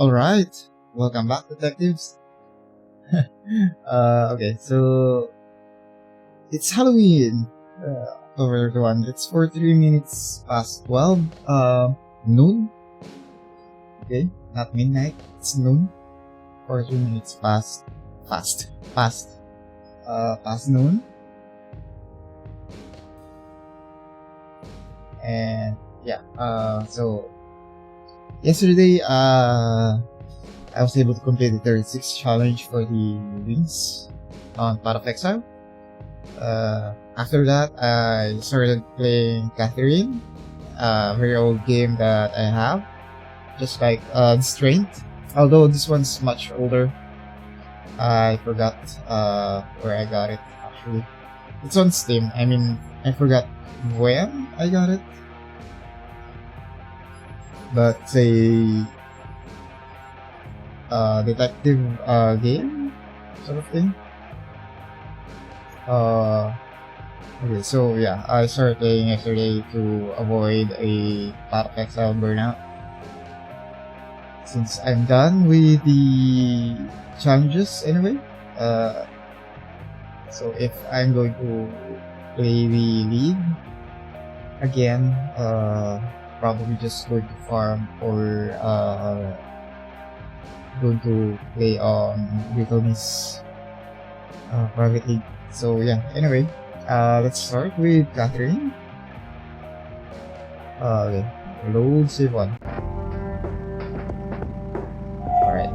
Alright, welcome back, detectives. Okay, so it's Halloween, October 1. It's 43 minutes past 12, noon. Okay, not midnight, it's noon. 43 minutes past noon. And yeah, so yesterday, I was able to complete the 36th challenge for the wings on Path of Exile. After that, I started playing Catherine, a very old game that I have, just like Strength. Although this one's much older, I forgot where I got it actually. It's on Steam. I mean, I forgot when I got it, but it's a detective game sort of thing. Okay, so yeah, I started playing yesterday to avoid a Path of Exile burnout. Since I'm done with the challenges anyway, so if I'm going to play the lead again, probably just going to farm or going to play on Little Miss Private League. So yeah, anyway, let's start with Catherine. Okay, load save one. Alright.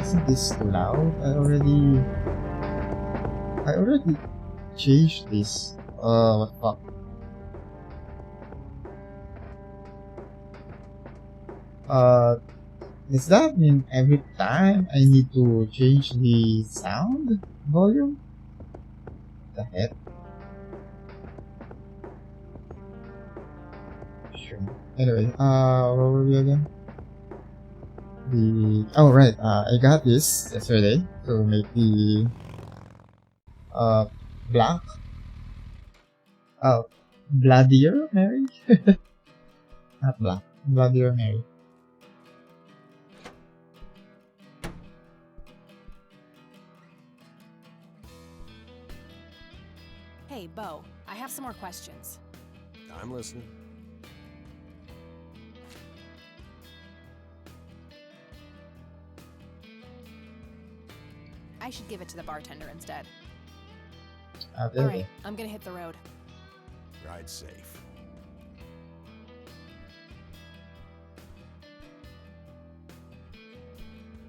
Isn't this too loud? I already changed this. What the fuck? Does that mean every time I need to change the sound volume? What the heck? Sure. Anyway, where were we again? Right, I got this yesterday to make the, black, oh, Bloodier Mary? Not black, Bloodier Mary. Hey, Bo, I have some more questions. I'm listening. I should give it to the bartender instead. Okay. Alright, I'm gonna hit the road. Ride safe.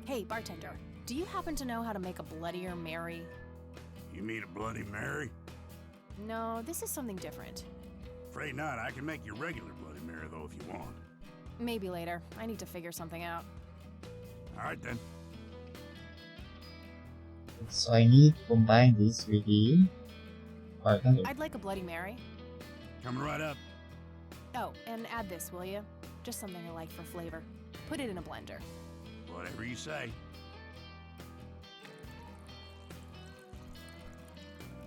Hey, bartender, do you happen to know how to make a Bloodier Mary? You mean a Bloody Mary? No, this is something different. Afraid not. I can make you regular Bloody Mary, though, if you want. Maybe later. I need to figure something out. All right, then. So I need to combine this with the bartender. I'd like a Bloody Mary. Coming right up. Oh, and add this, will you? Just something I like for flavor. Put it in a blender. Whatever you say.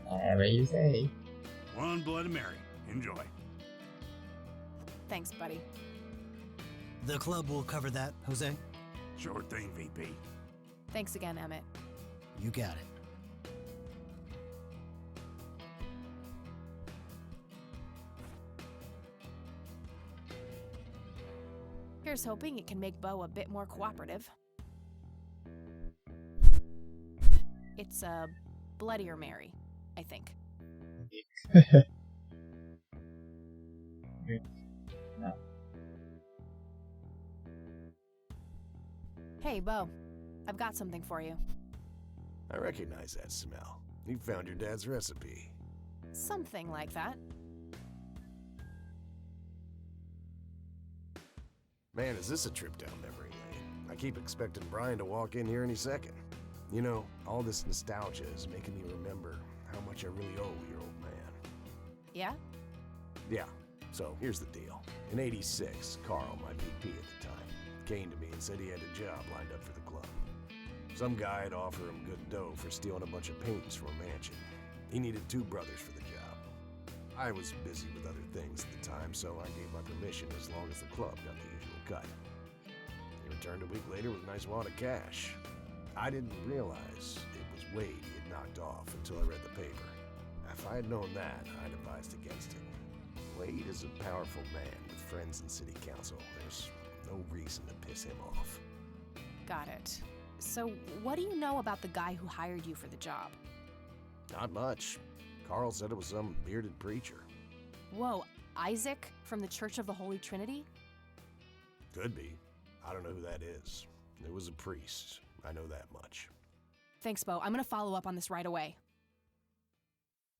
Whatever you say. One Bloody Mary. Enjoy. Thanks, buddy. The club will cover that, Jose. Sure thing, VP. Thanks again, Emmett. You got it. Here's hoping it can make Bo a bit more cooperative. It's a Bloodier Mary, I think. No. Hey, Bo. I've got something for you. I recognize that smell. You found your dad's recipe. Something like that. Man, is this a trip down memory lane. I keep expecting Brian to walk in here any second. You know, all this nostalgia is making me remember how much I really owe your old man. Yeah? Yeah, so here's the deal. In '86, Carl, my VP at the time, came to me and said he had a job lined up for the club. Some guy had offered him good dough for stealing a bunch of paintings from a mansion. He needed 2 brothers for the job. I was busy with other things at the time, so I gave my permission as long as the club got the usual cut. He returned a week later with a nice wad of cash. I didn't realize it was Wade he had knocked off until I read the paper. If I had known that, I'd advised against him. Wade is a powerful man with friends in city council. There's no reason to piss him off. Got it. So, what do you know about the guy who hired you for the job? Not much. Carl said it was some bearded preacher. Whoa, Isaac from the Church of the Holy Trinity? Could be. I don't know who that is. It was a priest. I know that much. Thanks, Bo. I'm gonna follow up on this right away.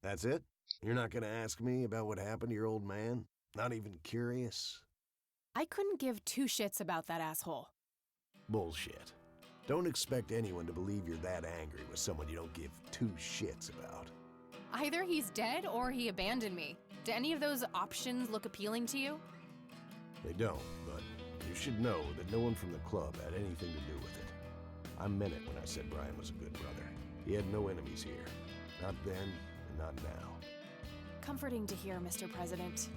That's it? You're not gonna ask me about what happened to your old man? Not even curious? I couldn't give two shits about that asshole. Bullshit. Don't expect anyone to believe you're that angry with someone you don't give two shits about. Either he's dead or he abandoned me. Do any of those options look appealing to you? They don't, but you should know that no one from the club had anything to do with it. I meant it when I said Brian was a good brother. He had no enemies here. Not then, and not now. Comforting to hear, Mr. President.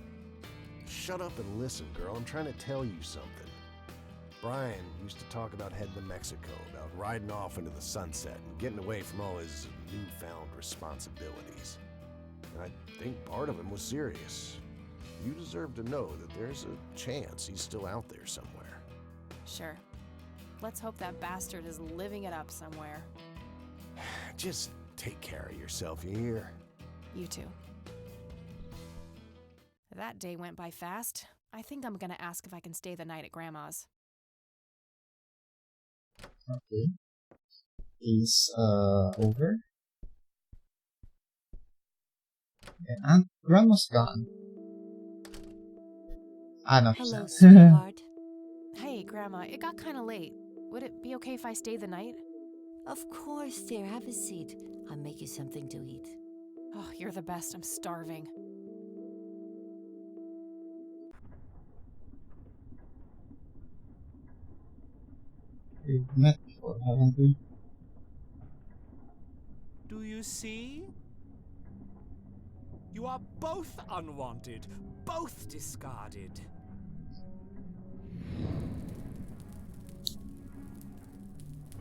Shut up and listen, girl. I'm trying to tell you something. Brian used to talk about heading to Mexico, about riding off into the sunset and getting away from all his newfound responsibilities. And I think part of him was serious. You deserve to know that there's a chance he's still out there somewhere. Sure. Let's hope that bastard is living it up somewhere. Just take care of yourself, you hear? You too. That day went by fast. I think I'm gonna ask if I can stay the night at Grandma's. Okay. Is over. And Grandma's gone. Ah, no, she's Hello, not. sweetheart. Hey, Grandma, it got kinda late. Would it be okay if I stayed the night? Of course, dear. Have a seat. I'll make you something to eat. Oh, you're the best. I'm starving. We've met before, haven't we? Do you see? You are both unwanted, both discarded.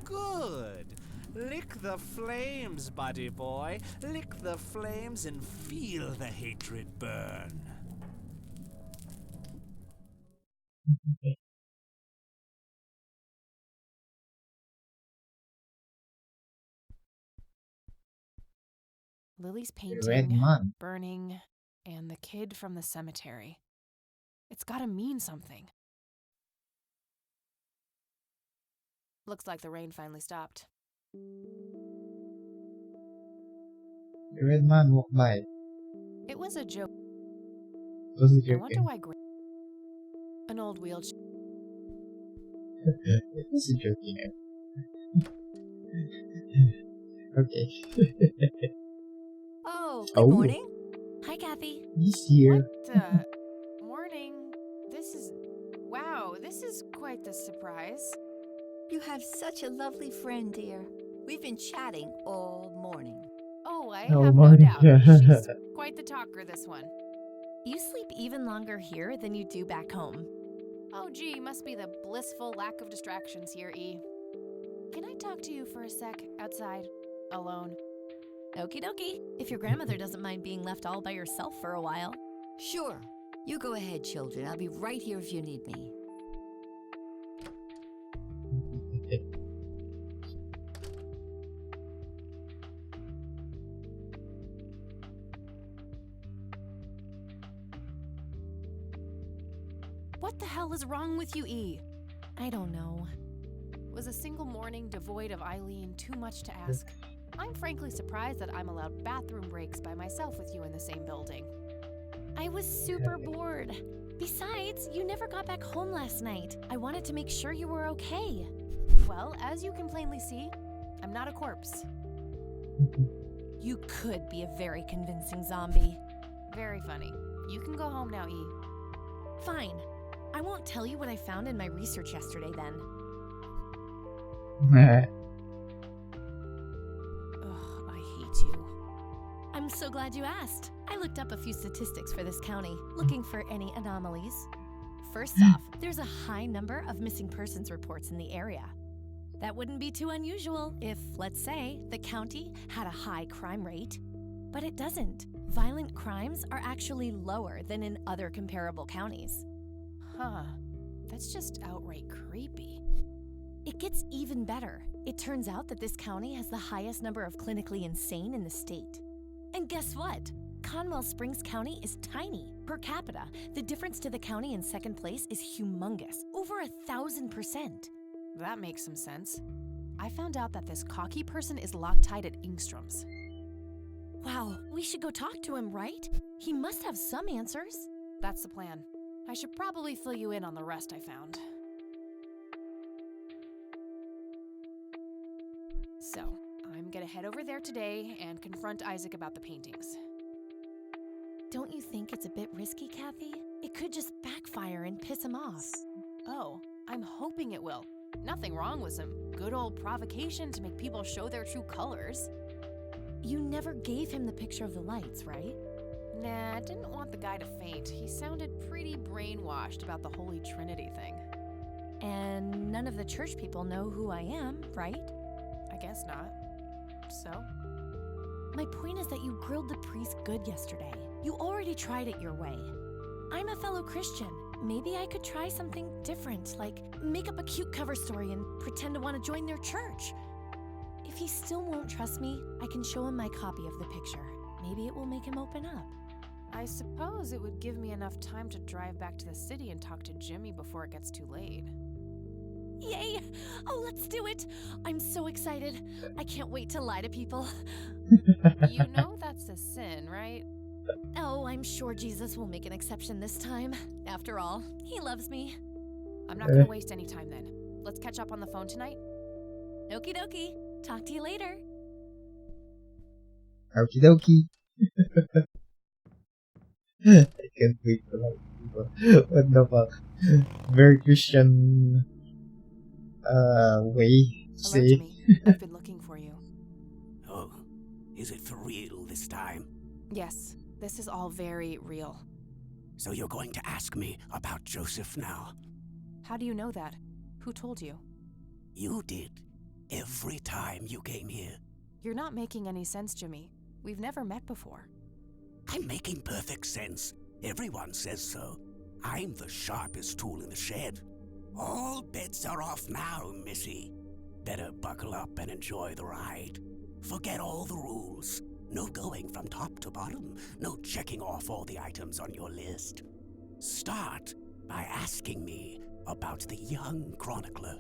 Good. Lick the flames, buddy boy. Lick the flames and feel the hatred burn. Lily's Red painting, man. burning, and the kid from the cemetery. It's gotta mean something. Looks like the rain finally stopped. The red man walked by. It was a joke. Was it I wonder joking? why an old wheelchair. It was a joking. Okay. Oh, Oh. good morning. Hi, Kathy. He's here. What? Morning. Wow, this is quite the surprise. You have such a lovely friend, dear. We've been chatting all morning. Oh, I Oh, have no morning. doubt. She's quite the talker, this one. You sleep even longer here than you do back home. Oh, gee, must be the blissful lack of distractions here, E. Can I talk to you for a sec outside, alone? Okie dokie. If your grandmother doesn't mind being left all by yourself for a while. Sure. You go ahead, children. I'll be right here if you need me. What the hell is wrong with you, E? I don't know. Was a single morning devoid of Eileen too much to ask? I'm frankly surprised that I'm allowed bathroom breaks by myself with you in the same building. I was super bored. Besides, you never got back home last night. I wanted to make sure you were okay. Well, as you can plainly see, I'm not a corpse. You could be a very convincing zombie. Very funny. You can go home now, E. Fine. I won't tell you what I found in my research yesterday then. Ugh, I hate you. I'm so glad you asked. I looked up a few statistics for this county, looking for any anomalies. First off, there's a high number of missing persons reports in the area. That wouldn't be too unusual if, let's say, the county had a high crime rate. But it doesn't. Violent crimes are actually lower than in other comparable counties. Huh. That's just outright creepy. It gets even better. It turns out that this county has the highest number of clinically insane in the state. And guess what? Conwell Springs County is tiny. Per capita, the difference to the county in second place is humongous, over 1,000%. That makes some sense. I found out that this cocky person is Loctite at Ingstrom's. Wow, we should go talk to him, right? He must have some answers. That's the plan. I should probably fill you in on the rest I found. So, I'm gonna head over there today and confront Isaac about the paintings. Don't you think it's a bit risky, Kathy? It could just backfire and piss him off. Oh, I'm hoping it will. Nothing wrong with some good old provocation to make people show their true colors. You never gave him the picture of the lights, right? Nah, I didn't want the guy to faint. He sounded pretty brainwashed about the Holy Trinity thing. And none of the church people know who I am, right? I guess not. So? My point is that you grilled the priest good yesterday. You already tried it your way. I'm a fellow Christian. Maybe I could try something different, like make up a cute cover story and pretend to want to join their church. If he still won't trust me, I can show him my copy of the picture. Maybe it will make him open up. I suppose it would give me enough time to drive back to the city and talk to Jimmy before it gets too late. Yay! Oh, let's do it! I'm so excited. I can't wait to lie to people. You know that's a sin, right? Oh, I'm sure Jesus will make an exception this time. After all, he loves me. I'm not gonna waste any time then. Let's catch up on the phone tonight. Okie dokie. Talk to you later. Okie dokie. I can't wait for that. What the fuck? Very Christian way to Hello, say. Jimmy. I've been looking for you. Oh, is it for real this time? Yes, this is all very real. So you're going to ask me about Joseph now? How do you know that? Who told you? You did. Every time you came here. You're not making any sense, Jimmy. We've never met before. I'm making perfect sense. Everyone says so. I'm the sharpest tool in the shed. All bets are off now, Missy. Better buckle up and enjoy the ride. Forget all the rules. No going from top to bottom. No checking off all the items on your list. Start by asking me about the young chronicler.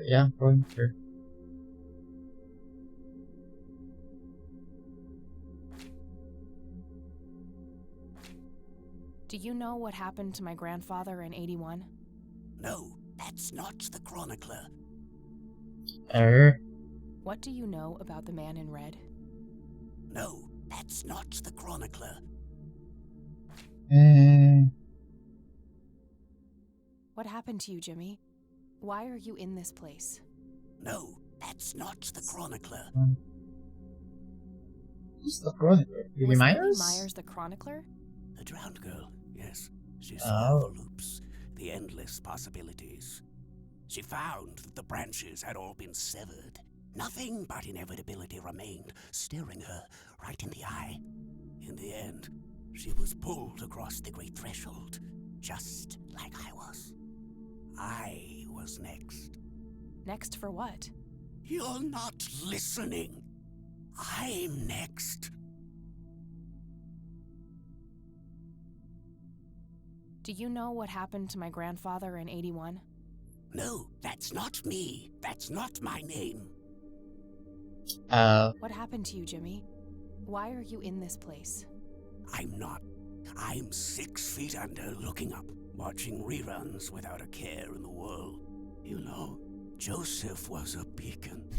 Yeah, going sure. Do you know what happened to my grandfather in 81? No, that's not the chronicler. What do you know about the man in red? No, that's not the chronicler. What happened to you, Jimmy? Why are you in this place? No, that's not the chronicler. Who's the chronicler? Lily Was Myers? Lily Myers the chronicler? The drowned girl, yes. She saw the loops, the endless possibilities. She found that the branches had all been severed. Nothing but inevitability remained, staring her right in the eye. In the end, she was pulled across the great threshold, just like I was. I was next. Next for what? You're not listening. I'm next. Do you know what happened to my grandfather in 81? No, that's not me. That's not my name. What happened to you, Jimmy? Why are you in this place? I'm not. I'm 6 feet under, looking up, watching reruns without a care in the world. You know, Joseph was a beacon.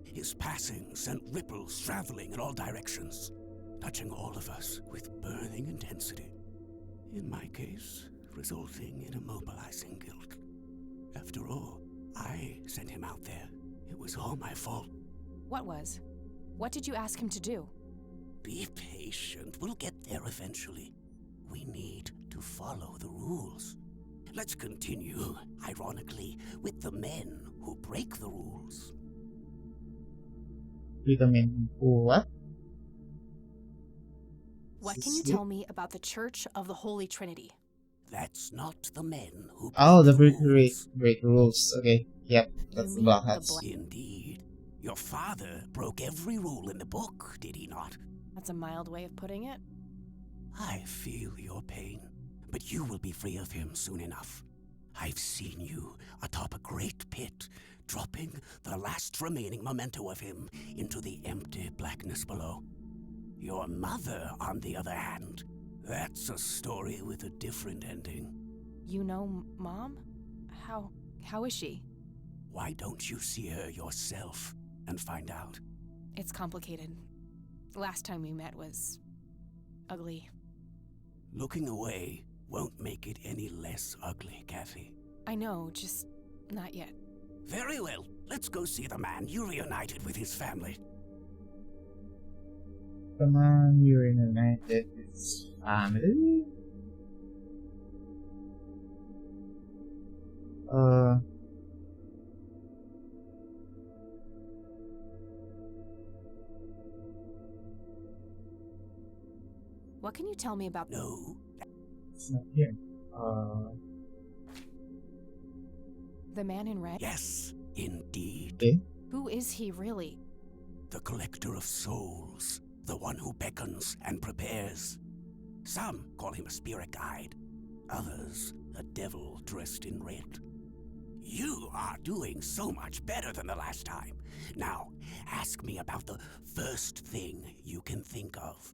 His passing sent ripples traveling in all directions, touching all of us with burning intensity. In my case, resulting in immobilizing guilt. After all, I sent him out there. It was all my fault. What was? What did you ask him to do? Be patient. We'll get there eventually. We need to follow the rules. Let's continue, ironically, with the men who break the rules. Vitamin what? What can you tell me about the Church of the Holy Trinity? That's not the men who break Oh, the rules. break rules. Okay, yep, that's the mean black the hats. Indeed. Your father broke every rule in the book, did he not? That's a mild way of putting it. I feel your pain, but you will be free of him soon enough. I've seen you atop a great pit, dropping the last remaining memento of him into the empty blackness below. Your mother, on the other hand, that's a story with a different ending. You know Mom? How is she? Why don't you see her yourself and find out? It's complicated. Last time we met was ugly. Looking away won't make it any less ugly, Kathy. I know, just not yet. Very well. Let's go see the man you reunited with his family. Come on, you're in a night that is family. What can you tell me about No, It's not here. the man in red? yes, indeed. Okay. Who is he really? The collector of souls, the one who beckons and prepares. Some call him a spirit guide, others a devil dressed in red. You are doing so much better than the last time. Now, ask me about the first thing you can think of.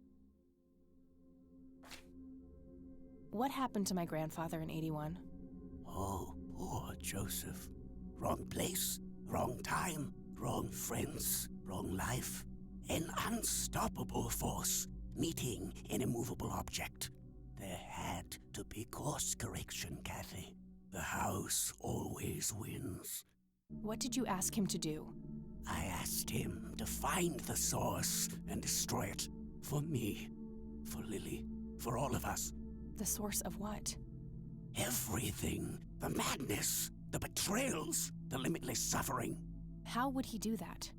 What happened to my grandfather in 81? Oh, poor Joseph. Wrong place, wrong time, wrong friends, wrong life. An unstoppable force meeting an immovable object. There had to be course correction, Kathy. The house always wins. What did you ask him to do? I asked him to find the source and destroy it. For me, for Lily, for all of us. The source of what? Everything. The madness, the betrayals, the limitless suffering. How would he do that?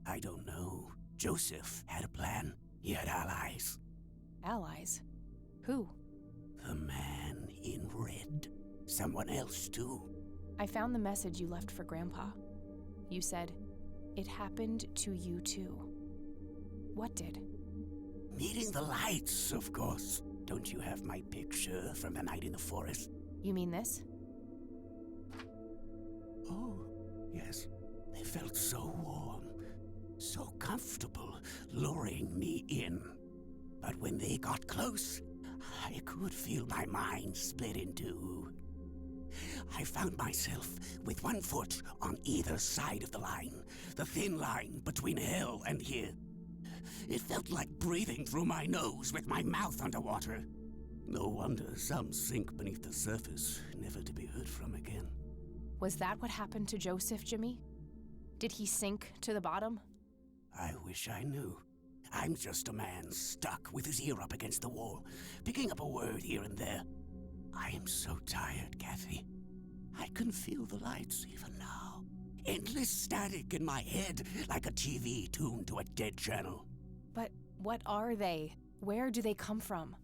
I don't know. Joseph had a plan. He had allies. Allies? Who? The man in red. Someone else, too. I found the message you left for Grandpa. You said, "It happened to you too." What did? Meeting the lights, of course. Don't you have my picture from the night in the forest? You mean this? Oh, yes. They felt so warm, so comfortable, luring me in. But when they got close, I could feel my mind split in two. I found myself with one foot on either side of the line, the thin line between hell and here. It felt like breathing through my nose with my mouth underwater. No wonder some sink beneath the surface, never to be heard from again. Was that what happened to Joseph, Jimmy? Did he sink to the bottom? I wish I knew. I'm just a man stuck with his ear up against the wall, picking up a word here and there. I am so tired, Kathy. I can feel the lights even now. Endless static in my head, like a TV tuned to a dead channel. But what are they? Where do they come from?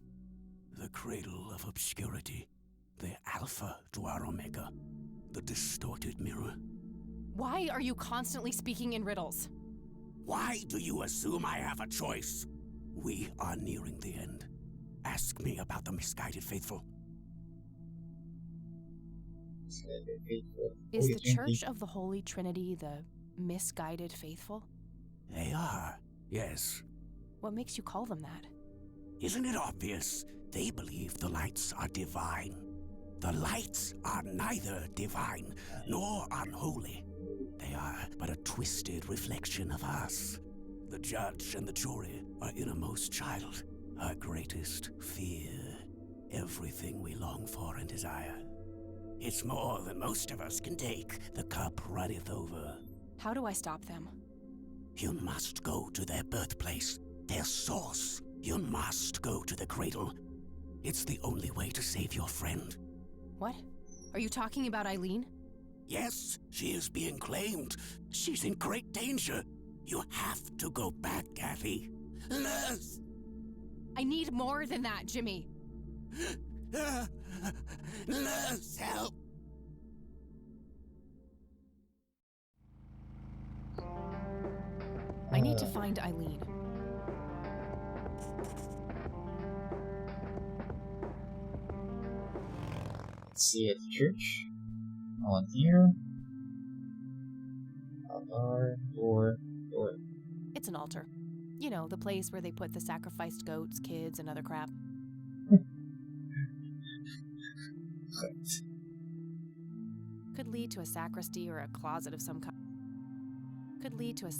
The cradle of obscurity. The alpha to our omega. The distorted mirror. Why are you constantly speaking in riddles? Why do you assume I have a choice? We are nearing the end. Ask me about the misguided faithful. Is the Church of the Holy Trinity the misguided faithful? They are, yes. What makes you call them that? Isn't it obvious? They believe the lights are divine. The lights are neither divine nor unholy. They are but a twisted reflection of us. The judge and the jury, our innermost child, our greatest fear, everything we long for and desire. It's more than most of us can take. The cup runneth over. How do I stop them? You must go to their birthplace, their source. You must go to the cradle. It's the only way to save your friend. What? Are you talking about Eileen? Yes, she is being claimed. She's in great danger. You have to go back, Kathy. Nurse! I need more than that, Jimmy. Nurse, help! I need to find Eileen. Let's see at the church. On here. Altar, door. It's an altar. You know, the place where they put the sacrificed goats, kids, and other crap. Could lead to a sacristy or a closet of some kind. Could lead to a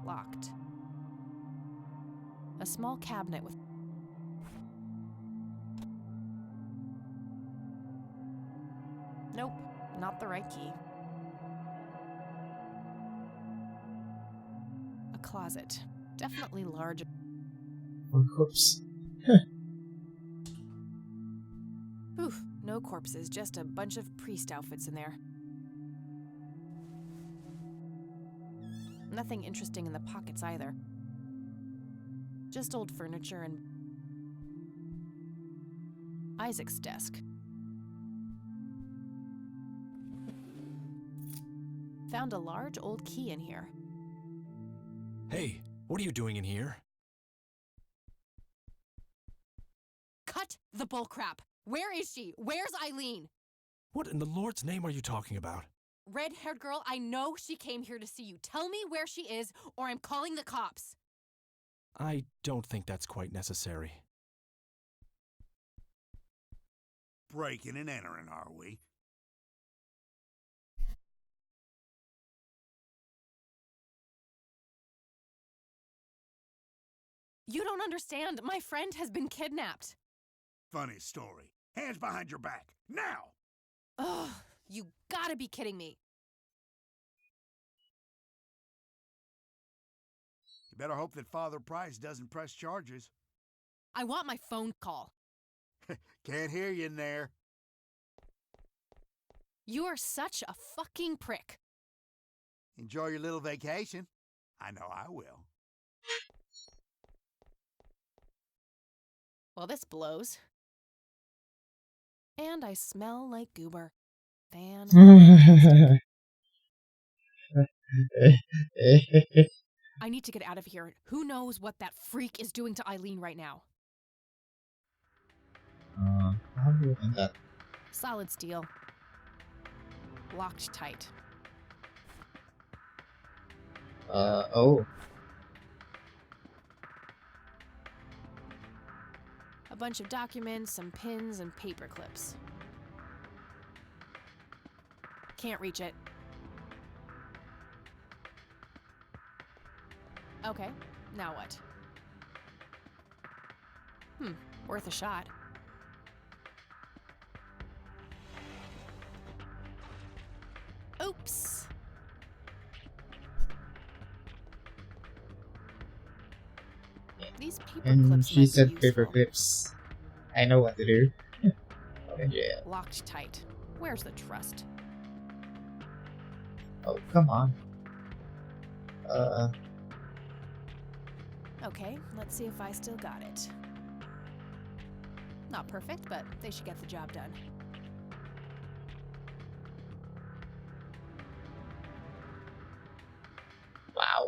locked. A small cabinet with nope, not the right key. A closet. Definitely large. Or corpse. Oof, no corpses, just a bunch of priest outfits in there. Nothing interesting in the pockets either. Just old furniture and Isaac's desk. Found a large old key in here. Hey, what are you doing in here? Cut the bullcrap! Where is she? Where's Eileen? What in the Lord's name are you talking about? Red-haired girl, I know she came here to see you. Tell me where she is, or I'm calling the cops. I don't think that's quite necessary. Breaking and entering, are we? You don't understand. My friend has been kidnapped. Funny story. Hands behind your back. Now! Ugh, you gotta be kidding me. You better hope that Father Price doesn't press charges. I want my phone call. Can't hear you in there. You are such a fucking prick. Enjoy your little vacation. I know I will. Well, this blows. And I smell like goober. Fantastic. I need to get out of here. Who knows what that freak is doing to Eileen right now? How do you open that? Solid steel. Locked tight. Oh. A bunch of documents, some pins, and paper clips. Can't reach it. Okay, now what? Worth a shot. Oops. These paper And clips she might be said useful. paper clips. I know what to do. Okay, yeah. Locked tight. Where's the trust? Oh, come on. Okay, let's see if I still got it. Not perfect, but they should get the job done. Wow.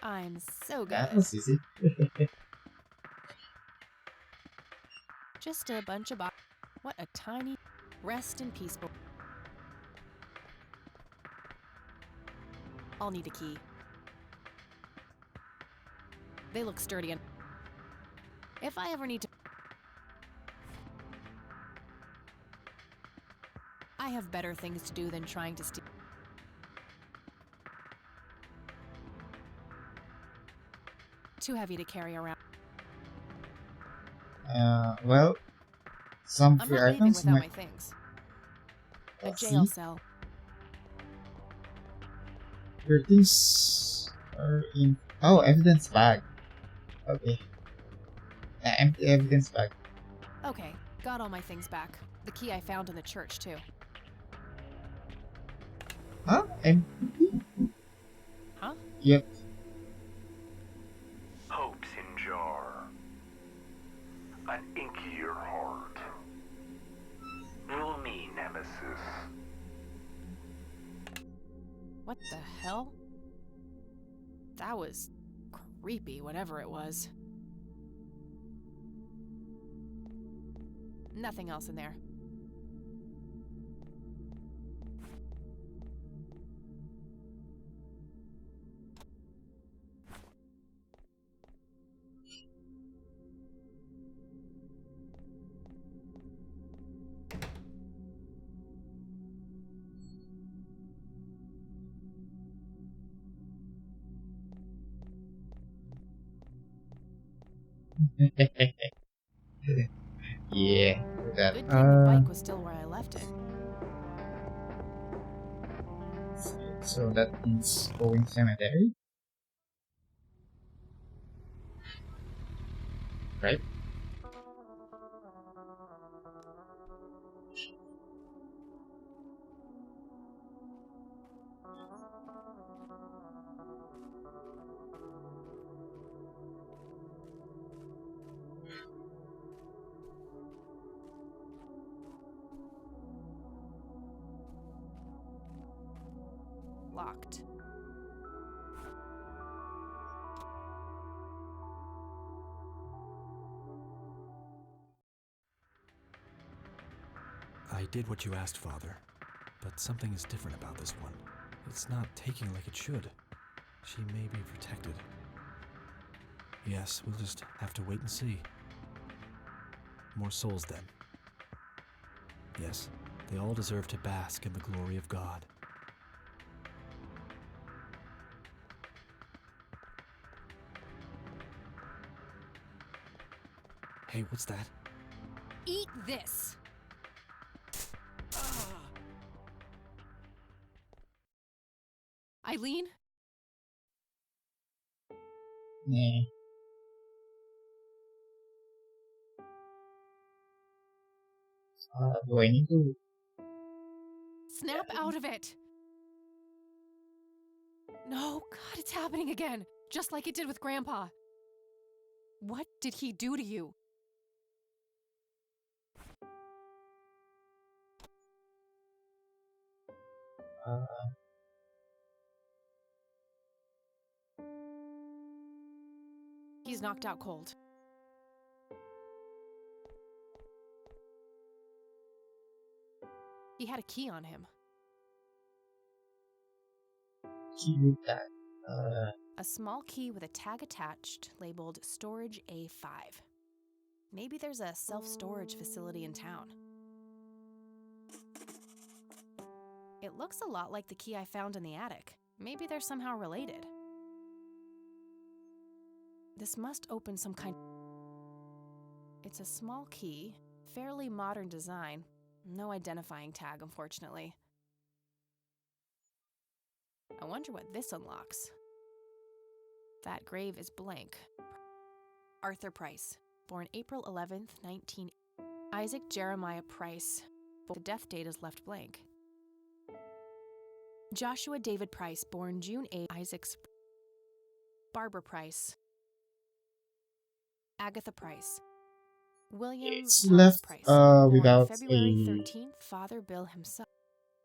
I'm so good. That was easy. Just a bunch of What a tiny... Rest in peace. I'll need a key. They look sturdy and if I ever need to... I have better things to do than trying to steal. Too heavy to carry around. Well, some I'm free not leaving items without my might things. A see. jail cell. Your things are in. Oh, evidence bag. Okay. Empty evidence bag. Okay, got all my things back. The key I found in the church, too. Huh? Empty? Huh? Yep. Hopes in jar. An inkier heart. Rule me, Nemesis. What the hell? That was creepy, whatever it was. Nothing else in there. Yeah. That. Good thing the bike was still where I left it. So that means going cemetery. Right? Locked. I did what you asked, Father, but something is different about this one. It's not taking like it should. She may be protected. Yes, we'll just have to wait and see. More souls, then. Yes, they all deserve to bask in the glory of God. Hey, what's that? Eat this! Eileen? Yeah. Do I need to? Snap out of it! No, God, it's happening again. Just like it did with Grandpa. What did he do to you? He's knocked out cold. He had a key on him. Keep that. A small key with a tag attached labeled Storage A5. Maybe there's a self-storage facility in town. It looks a lot like the key I found in the attic. Maybe they're somehow related. This must open some kind... It's a small key, fairly modern design. No identifying tag, unfortunately. I wonder what this unlocks. That grave is blank. Arthur Price, born April 11th, 19... Isaac Jeremiah Price. The death date is left blank. Joshua David Price, born June 8th. Isaac's... Barbara Price. Agatha Price. William It's Thomas left Price, born without February a. 13th. Father Bill himself.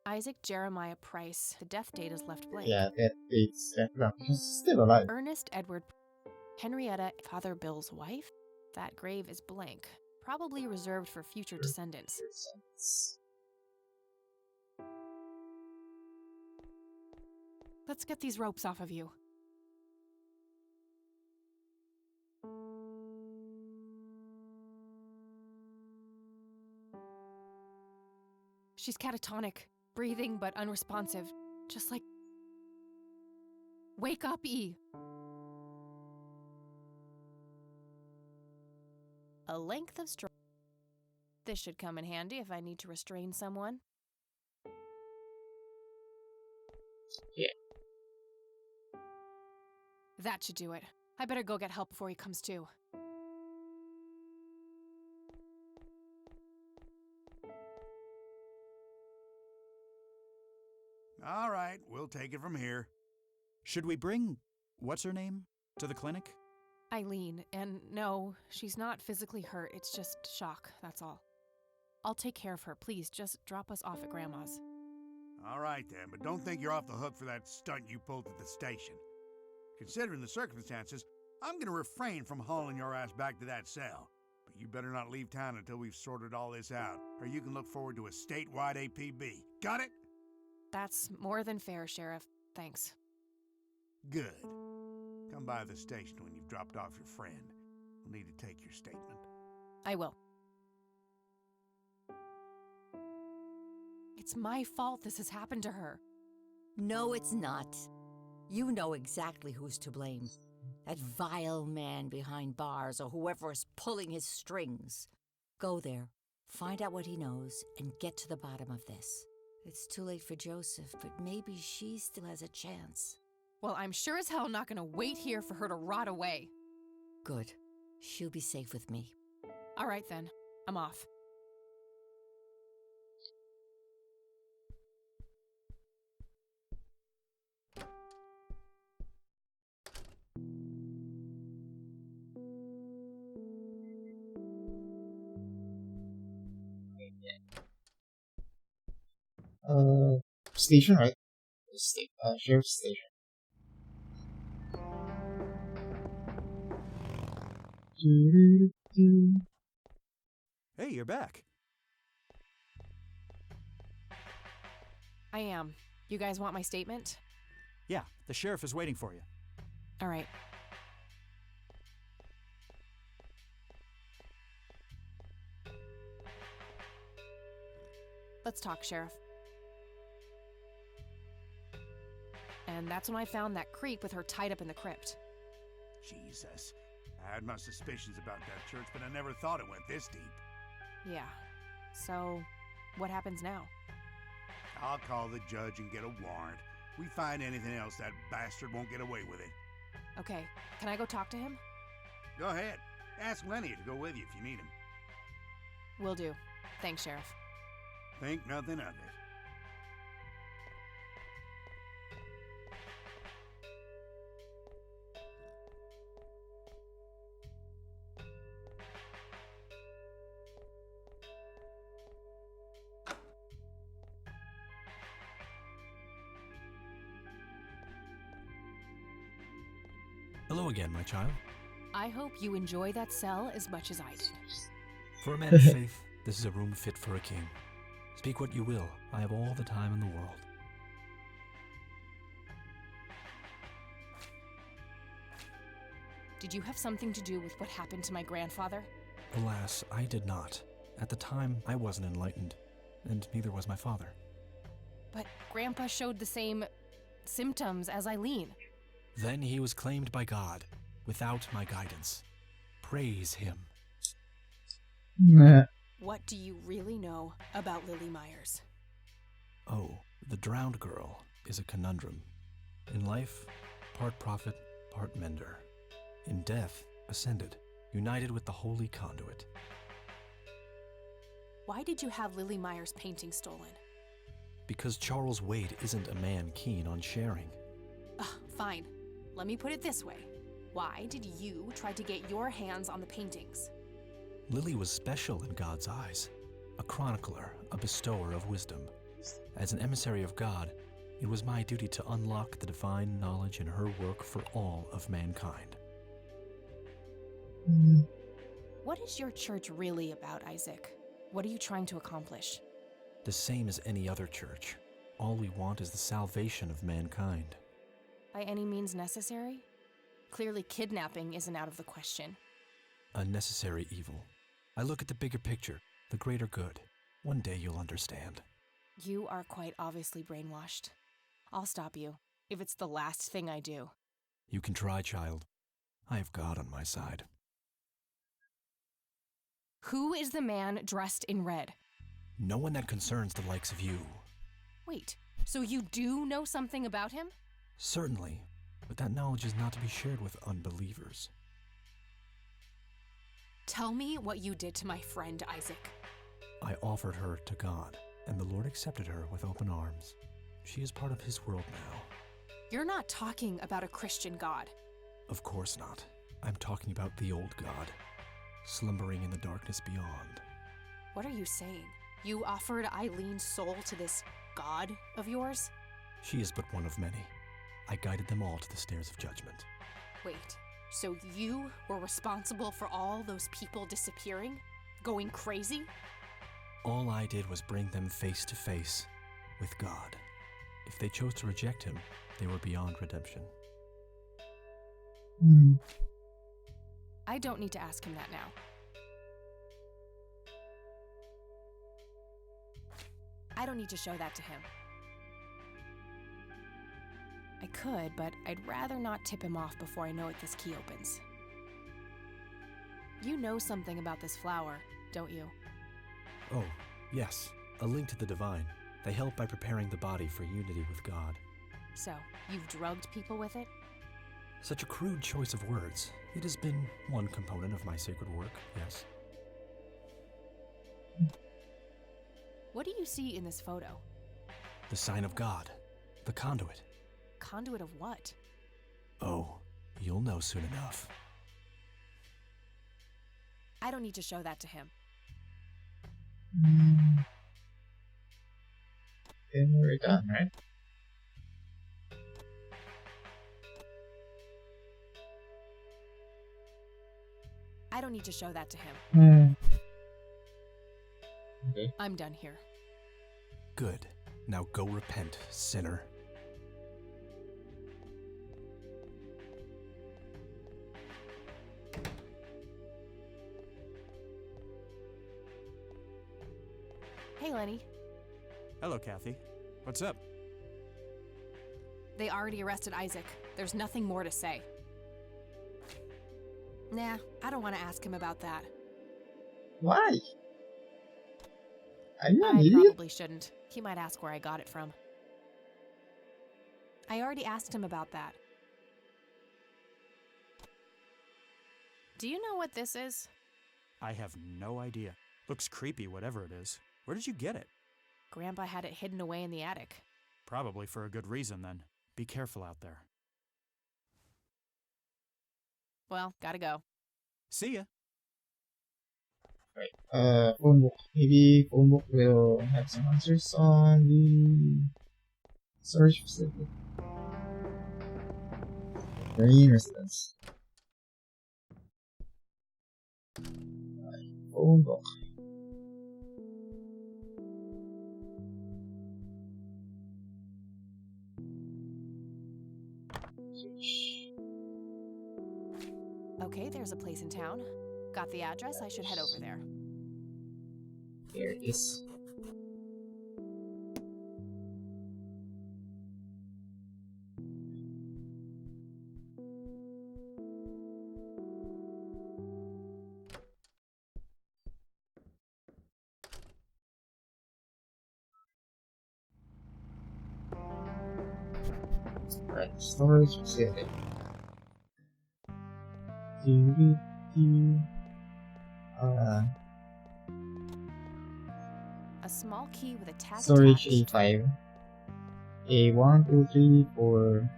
Isaac Jeremiah Price. The death date is left blank. Yeah, that it's left. He's still alive. Ernest Edward. Henrietta, Father Bill's wife. That grave is blank. Probably reserved for future descendants. Let's get these ropes off of you. She's catatonic, breathing but unresponsive, just like... Wake up, E! A length of string. This should come in handy if I need to restrain someone. Yeah. That should do it. I better go get help before he comes to. All right, we'll take it from here. Should we bring what's her name to the clinic? Eileen, and no, she's not physically hurt, it's just shock, that's all. I'll take care of her, please, just drop us off at Grandma's. All right then, but don't think you're off the hook for that stunt you pulled at the station. Considering the circumstances, I'm gonna refrain from hauling your ass back to that cell. But you better not leave town until we've sorted all this out, or you can look forward to a statewide APB. Got it? That's more than fair, Sheriff. Thanks. Good. Come by the station when you've dropped off your friend. We'll need to take your statement. I will. It's my fault this has happened to her. No, it's not. You know exactly who's to blame. That vile man behind bars or whoever is pulling his strings. Go there, find out what he knows, and get to the bottom of this. It's too late for Joseph, but maybe she still has a chance. Well, I'm sure as hell not gonna wait here for her to rot away. Good. She'll be safe with me. All right then, I'm off. Station, right? Sheriff's station. Hey, you're back. I am. You guys want my statement? Yeah, the sheriff is waiting for you. All right. Let's talk, Sheriff. And that's when I found that creep with her tied up in the crypt. Jesus. I had my suspicions about that church, but I never thought it went this deep. Yeah. So, what happens now? I'll call the judge and get a warrant. We find anything else, that bastard won't get away with it. Okay, can I go talk to him? Go ahead. Ask Lenny to go with you if you need him. Will do. Thanks, Sheriff. Think nothing of it. Hello again, my child. I hope you enjoy that cell as much as I did. For a man of faith, this is a room fit for a king. Speak what you will, I have all the time in the world. Did you have something to do with what happened to my grandfather? Alas, I did not. At the time, I wasn't enlightened, and neither was my father. But Grandpa showed the same symptoms as Eileen. Then he was claimed by God, without my guidance. Praise him. Nah. What do you really know about Lily Myers? Oh, the drowned girl is a conundrum. In life, part prophet, part mender. In death, ascended, united with the holy conduit. Why did you have Lily Myers' painting stolen? Because Charles Wade isn't a man keen on sharing. Fine. Let me put it this way. Why did you try to get your hands on the paintings? Lily was special in God's eyes, a chronicler, a bestower of wisdom. As an emissary of God, it was my duty to unlock the divine knowledge in her work for all of mankind. What is your church really about, Isaac? What are you trying to accomplish? The same as any other church. All we want is the salvation of mankind. By any means necessary? Clearly kidnapping isn't out of the question. A necessary evil. I look at the bigger picture, the greater good. One day you'll understand. You are quite obviously brainwashed. I'll stop you, if it's the last thing I do. You can try, child. I have God on my side. Who is the man dressed in red? No one that concerns the likes of you. Wait, so you do know something about him? Certainly, but that knowledge is not to be shared with unbelievers. Tell me what you did to my friend Isaac. I offered her to God, and the Lord accepted her with open arms. She is part of his world now. You're not talking about a Christian God. Of course not. I'm talking about the old God, slumbering in the darkness beyond. What are you saying? You offered Eileen's soul to this God of yours? She is but one of many. I guided them all to the stairs of judgment. Wait, so you were responsible for all those people disappearing? Going crazy? All I did was bring them face to face with God. If they chose to reject him, they were beyond redemption. I don't need to ask him that now. I don't need to show that to him. I could, but I'd rather not tip him off before I know what this key opens. You know something about this flower, don't you? Oh, yes, a link to the divine. They help by preparing the body for unity with God. So, you've drugged people with it? Such a crude choice of words. It has been one component of my sacred work, yes. What do you see in this photo? The sign of God. The conduit. Conduit of what? Oh, you'll know soon enough. I don't need to show that to him. And we're done, right? I don't need to show that to him. Okay. I'm done here. Good. Now go repent, sinner. Hey, Lenny. Hello, Kathy. What's up? They already arrested Isaac. There's nothing more to say. Nah, I don't want to ask him about that. Why? Are you an I idiot? probably shouldn't. He might ask where I got it from. I already asked him about that. Do you know what this is? I have no idea. Looks creepy, whatever it is. Where did you get it? Grandpa had it hidden away in the attic. Probably for a good reason, then. Be careful out there. Well, gotta go. See ya. Right. Phone book. Maybe phone book will have some answers on the storage facility. Marine residence. Right. Phone book. Okay, there's a place in town. Got the address, I should head over there. There it is. Right, storage facility. A small key with a tag Storage attached. A5. A1, 2, 3, 4.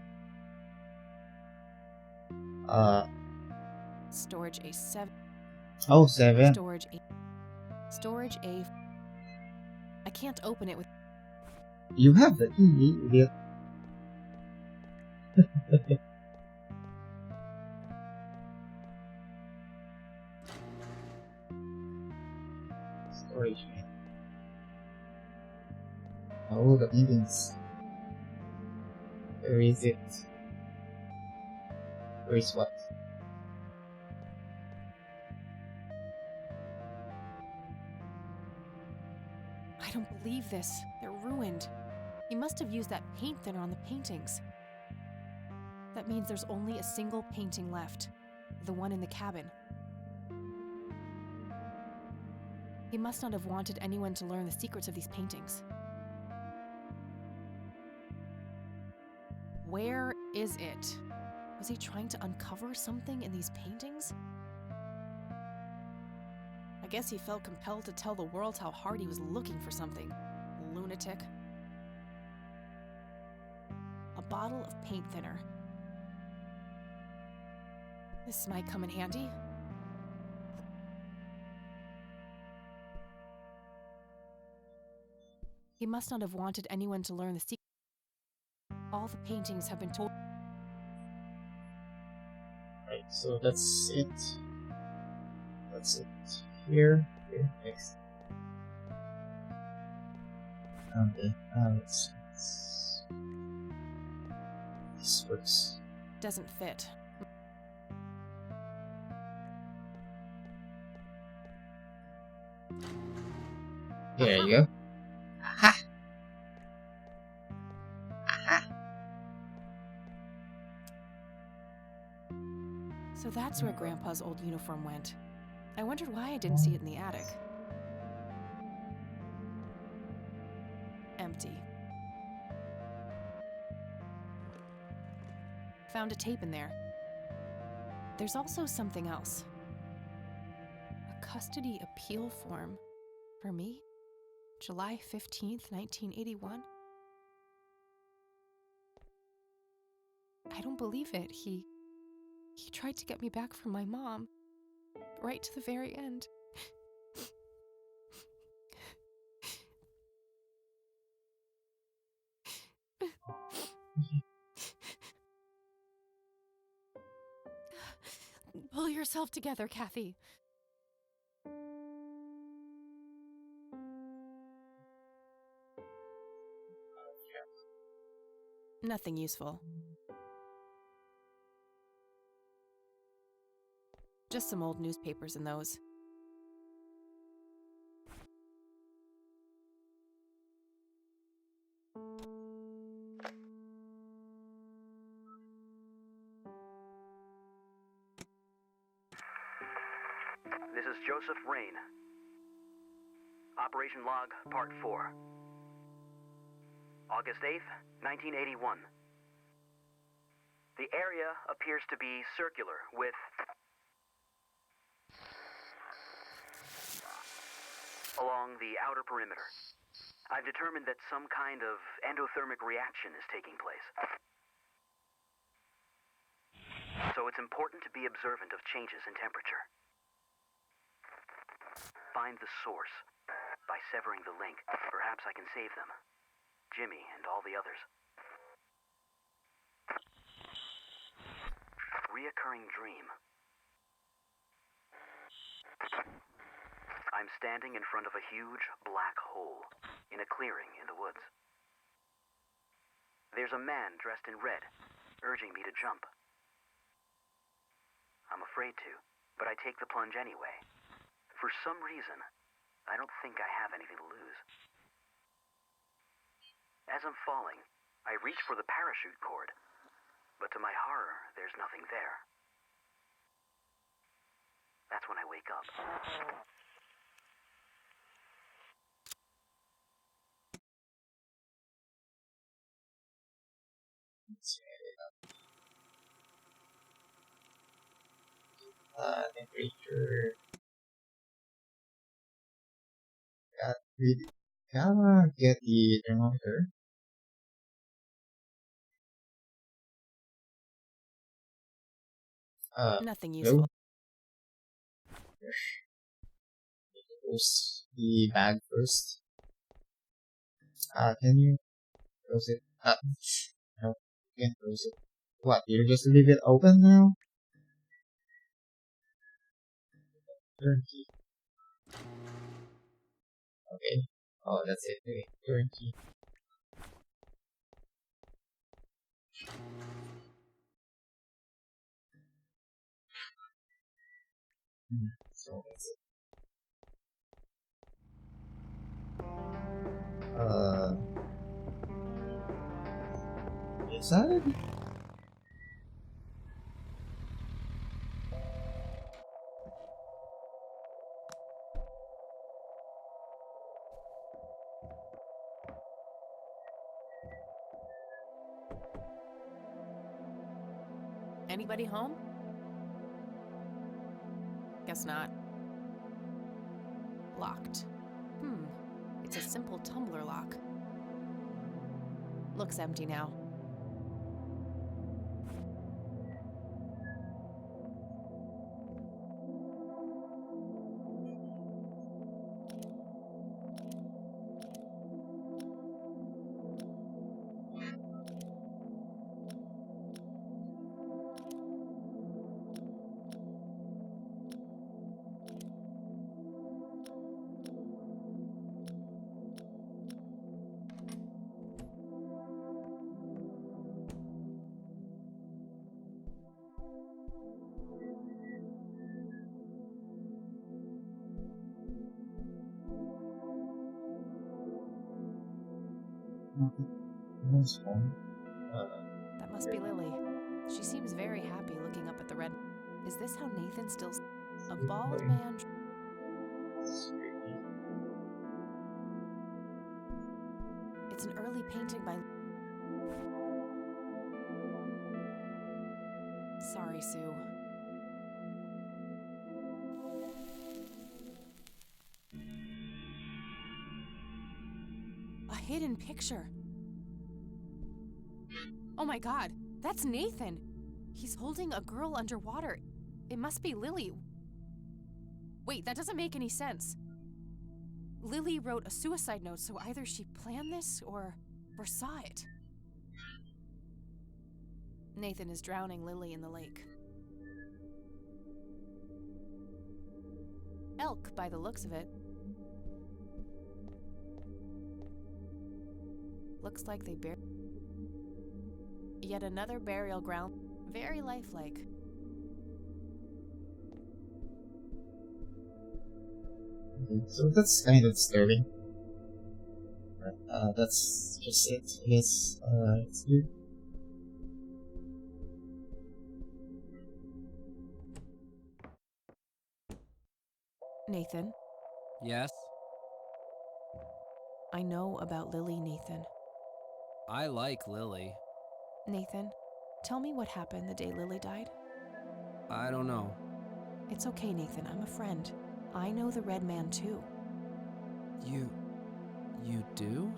Storage A7. Oh, 7. Storage A. I can't open it with. You have the key, idiot. Storage, man. Oh, the meetings. Where is it? Or is what? I don't believe this. They're ruined. He must have used that paint thinner on the paintings. That means there's only a single painting left. The one in the cabin. He must not have wanted anyone to learn the secrets of these paintings. Where is it? Was he trying to uncover something in these paintings? I guess he felt compelled to tell the world how hard he was looking for something. Lunatic. A bottle of paint thinner. This might come in handy. He must not have wanted anyone to learn the secret. All the paintings have been told. Right, so that's it. That's it. Here, next. Okay, let's see. This works. Doesn't fit. There you go. Aha! Aha! So that's where Grandpa's old uniform went. I wondered why I didn't see it in the attic. Empty. Found a tape in there. There's also something else. A custody appeal form. For me? July 15th, 1981? I don't believe it. He tried to get me back from my mom. Right to the very end. Pull yourself together, Kathy. Nothing useful. Just some old newspapers in those. This is Joseph Rain. Operation Log, Part 4. August 8th, 1981. The area appears to be circular, with along the outer perimeter. I've determined that some kind of endothermic reaction is taking place. So it's important to be observant of changes in temperature. Find the source. By severing the link, perhaps I can save them. Jimmy and all the others. Reoccurring dream. I'm standing in front of a huge black hole in a clearing in the woods. There's a man dressed in red, urging me to jump. I'm afraid to, but I take the plunge anyway. For some reason, I don't think I have anything to lose. As I'm falling, I reach for the parachute cord, but to my horror, there's nothing there. That's when I wake up. Temperature. Gotta get the thermometer. Nothing useful. Close the bag first. Can you close it? No, you can't close it. What, you just leave it open now? Turnkey. Okay. Oh, that's it. Okay, turnkey. So that's it. Excited? Anybody home? Guess not. Locked. It's a simple tumbler lock. Looks empty now. That's fun. That must be Lily. She seems very happy looking up at the red. Is this how Nathan still... A bald man... It's an early painting by... Sorry, Sue. A hidden picture. Oh my god, that's Nathan! He's holding a girl underwater. It must be Lily. Wait, that doesn't make any sense. Lily wrote a suicide note, so either she planned this or saw it. Nathan is drowning Lily in the lake. Elk, by the looks of it. Looks like they buried. Yet another burial ground. Very lifelike. So that's kind of disturbing. That's just it. I guess it's good. Nathan, Yes? I know about Lily, Nathan. I like Lily. Nathan, tell me what happened the day Lily died. I don't know. It's okay, Nathan. I'm a friend. I know the Red Man, too. You do?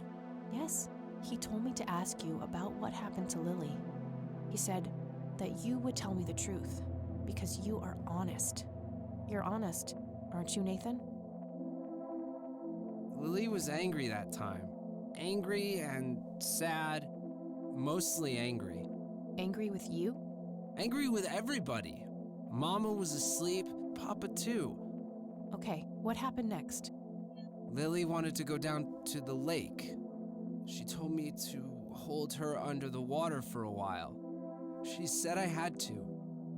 Yes. He told me to ask you about what happened to Lily. He said that you would tell me the truth, because you are honest. You're honest, aren't you, Nathan? Lily was angry that time. Angry and sad. Mostly angry. Angry with you? Angry with everybody. Mama was asleep, Papa too. Okay, what happened next? Lily wanted to go down to the lake. She told me to hold her under the water for a while. She said I had to.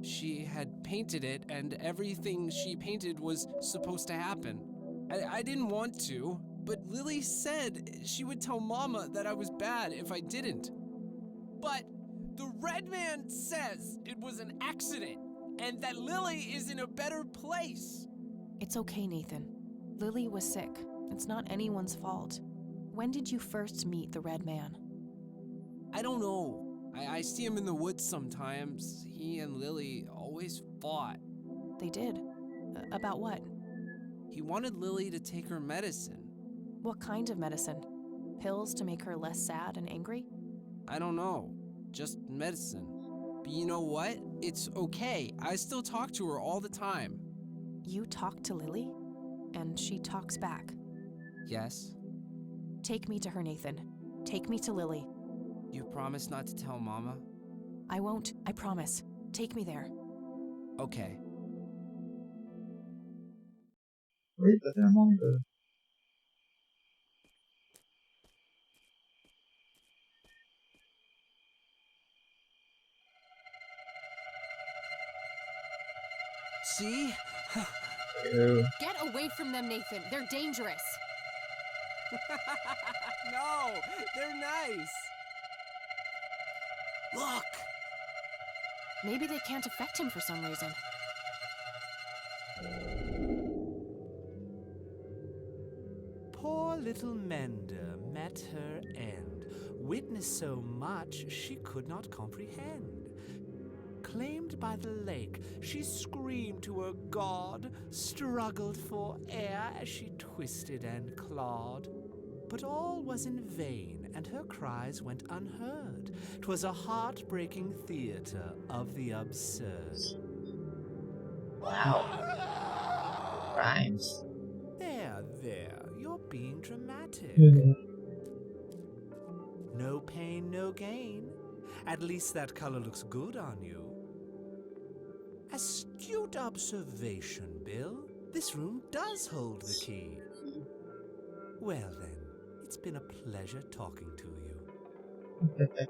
She had painted it, and everything she painted was supposed to happen. I didn't want to, but Lily said she would tell Mama that I was bad if I didn't. But the Red Man says it was an accident, and that Lily is in a better place. It's okay, Nathan. Lily was sick. It's not anyone's fault. When did you first meet the Red Man? I don't know. I see him in the woods sometimes. He and Lily always fought. They did? About what? He wanted Lily to take her medicine. What kind of medicine? Pills to make her less sad and angry? I don't know. Just medicine. But you know what? It's okay. I still talk to her all the time. You talk to Lily? And she talks back? Yes? Take me to her, Nathan. Take me to Lily. You promise not to tell Mama? I won't. I promise. Take me there. Okay. Wait, but they're among the... See? Ew. Get away from them, Nathan. They're dangerous. No, they're nice. Look! Maybe they can't affect him for some reason. Poor little Mender met her end, witnessed so much she could not comprehend. Claimed by the lake, she screamed to her god, struggled for air as she twisted and clawed. But all was in vain, and her cries went unheard. 'Twas a heartbreaking theater of the absurd. Wow. Rhymes. There, you're being dramatic. Mhm. No pain, no gain. At least that color looks good on you. Astute observation, Bill. This room does hold the key. Well then, it's been a pleasure talking to you.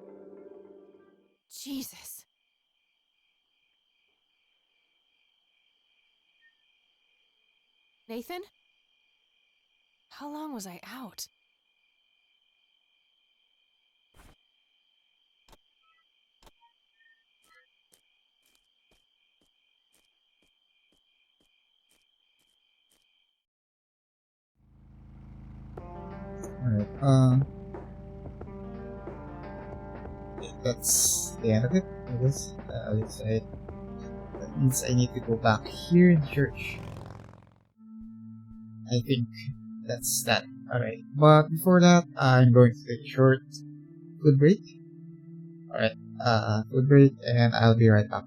Jesus. Nathan? How long was I out? Alright, that's the end of it, I guess. At least that means I need to go back here in church. I think that's that. Alright, but before that, I'm going to take a short food break. Alright, food break, and I'll be right back.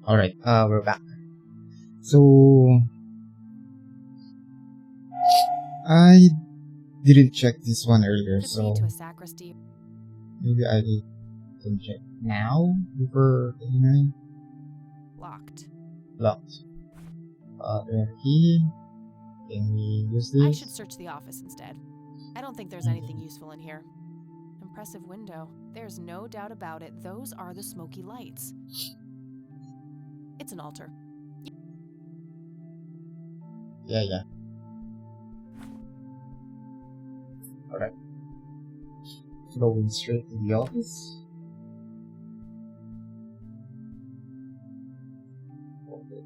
Alright, we're back. So, I didn't check this one earlier, Could so lead to a sacristy. maybe I can check now before 29. Locked. Locked. Other key. Can we use this? I should search the office instead. I don't think there's anything useful in here. Impressive window. There's no doubt about it. Those are the smoky lights. It's an altar. Yeah. Alright. Going straight to the office. Okay.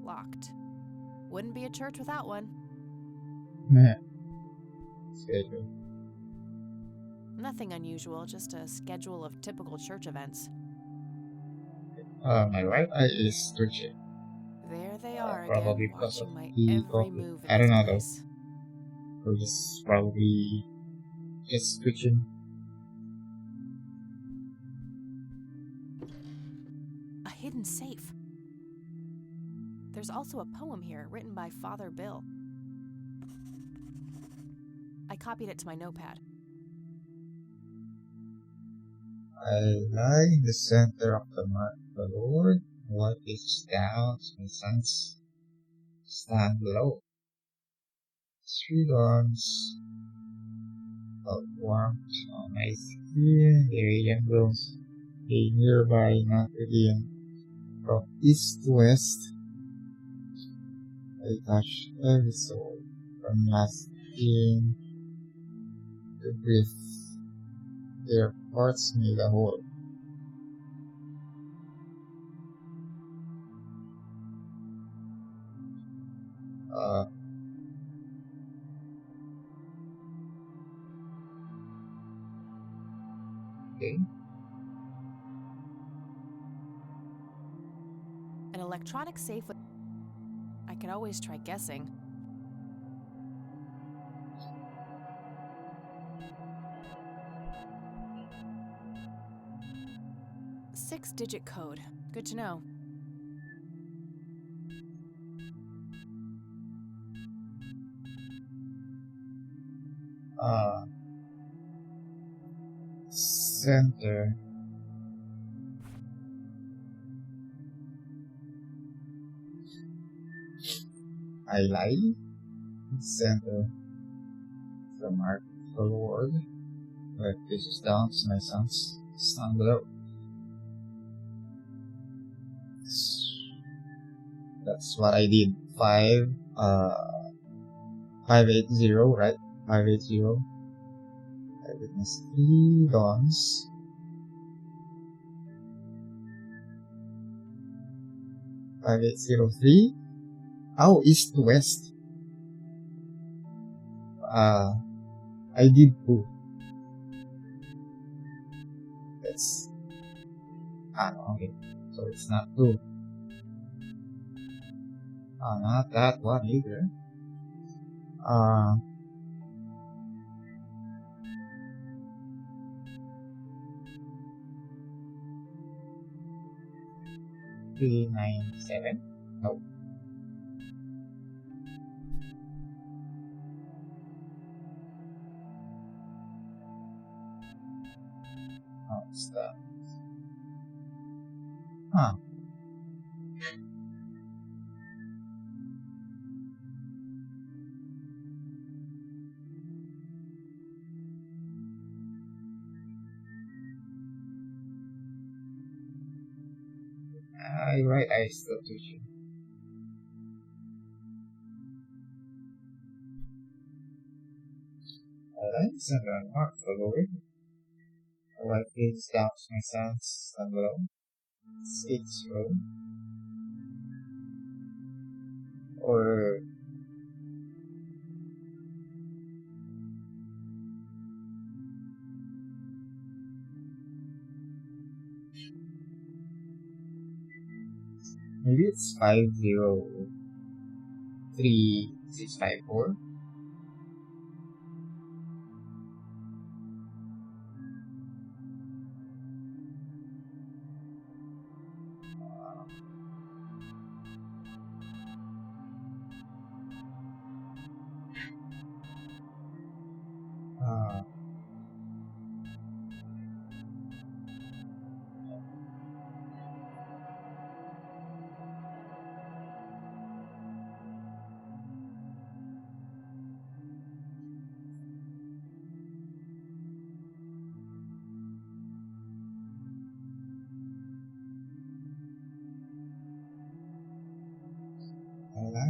Locked. Wouldn't be a church without one. Meh. Schedule. Nothing unusual, just a schedule of typical church events. My right eye is twitching. There they are Probably again, because of watching my the every coffee. move I in don't this know though. place. Or just probably just twitching. A hidden safe. There's also a poem here written by Father Bill. I copied it to my notepad. I lie in the center of the Lord. What is down, my sons? Stand below. 3 dawns of warmth on my skin. The radiant glows a nearby Notre Dame. From east to west, I touch every soul. From last in to breath. Their parts made a whole. Okay. An electronic safe with... I could always try guessing. Six-digit code. Good to know. Center. I lie. Center. The mark of the Lord. Where faces down to my sons. Stand below. That's what I did. 580, right? 580. I witnessed 3 dawns. 5803. Oh, east to west. I did 2. That's no, okay. So it's not 2. Not that one either. 397. No. Oh, it's that. Huh. Right, I still twitching. I like the center and mark the Lord. The right face down to my sons stand below. 6 row. Or maybe it's 503654.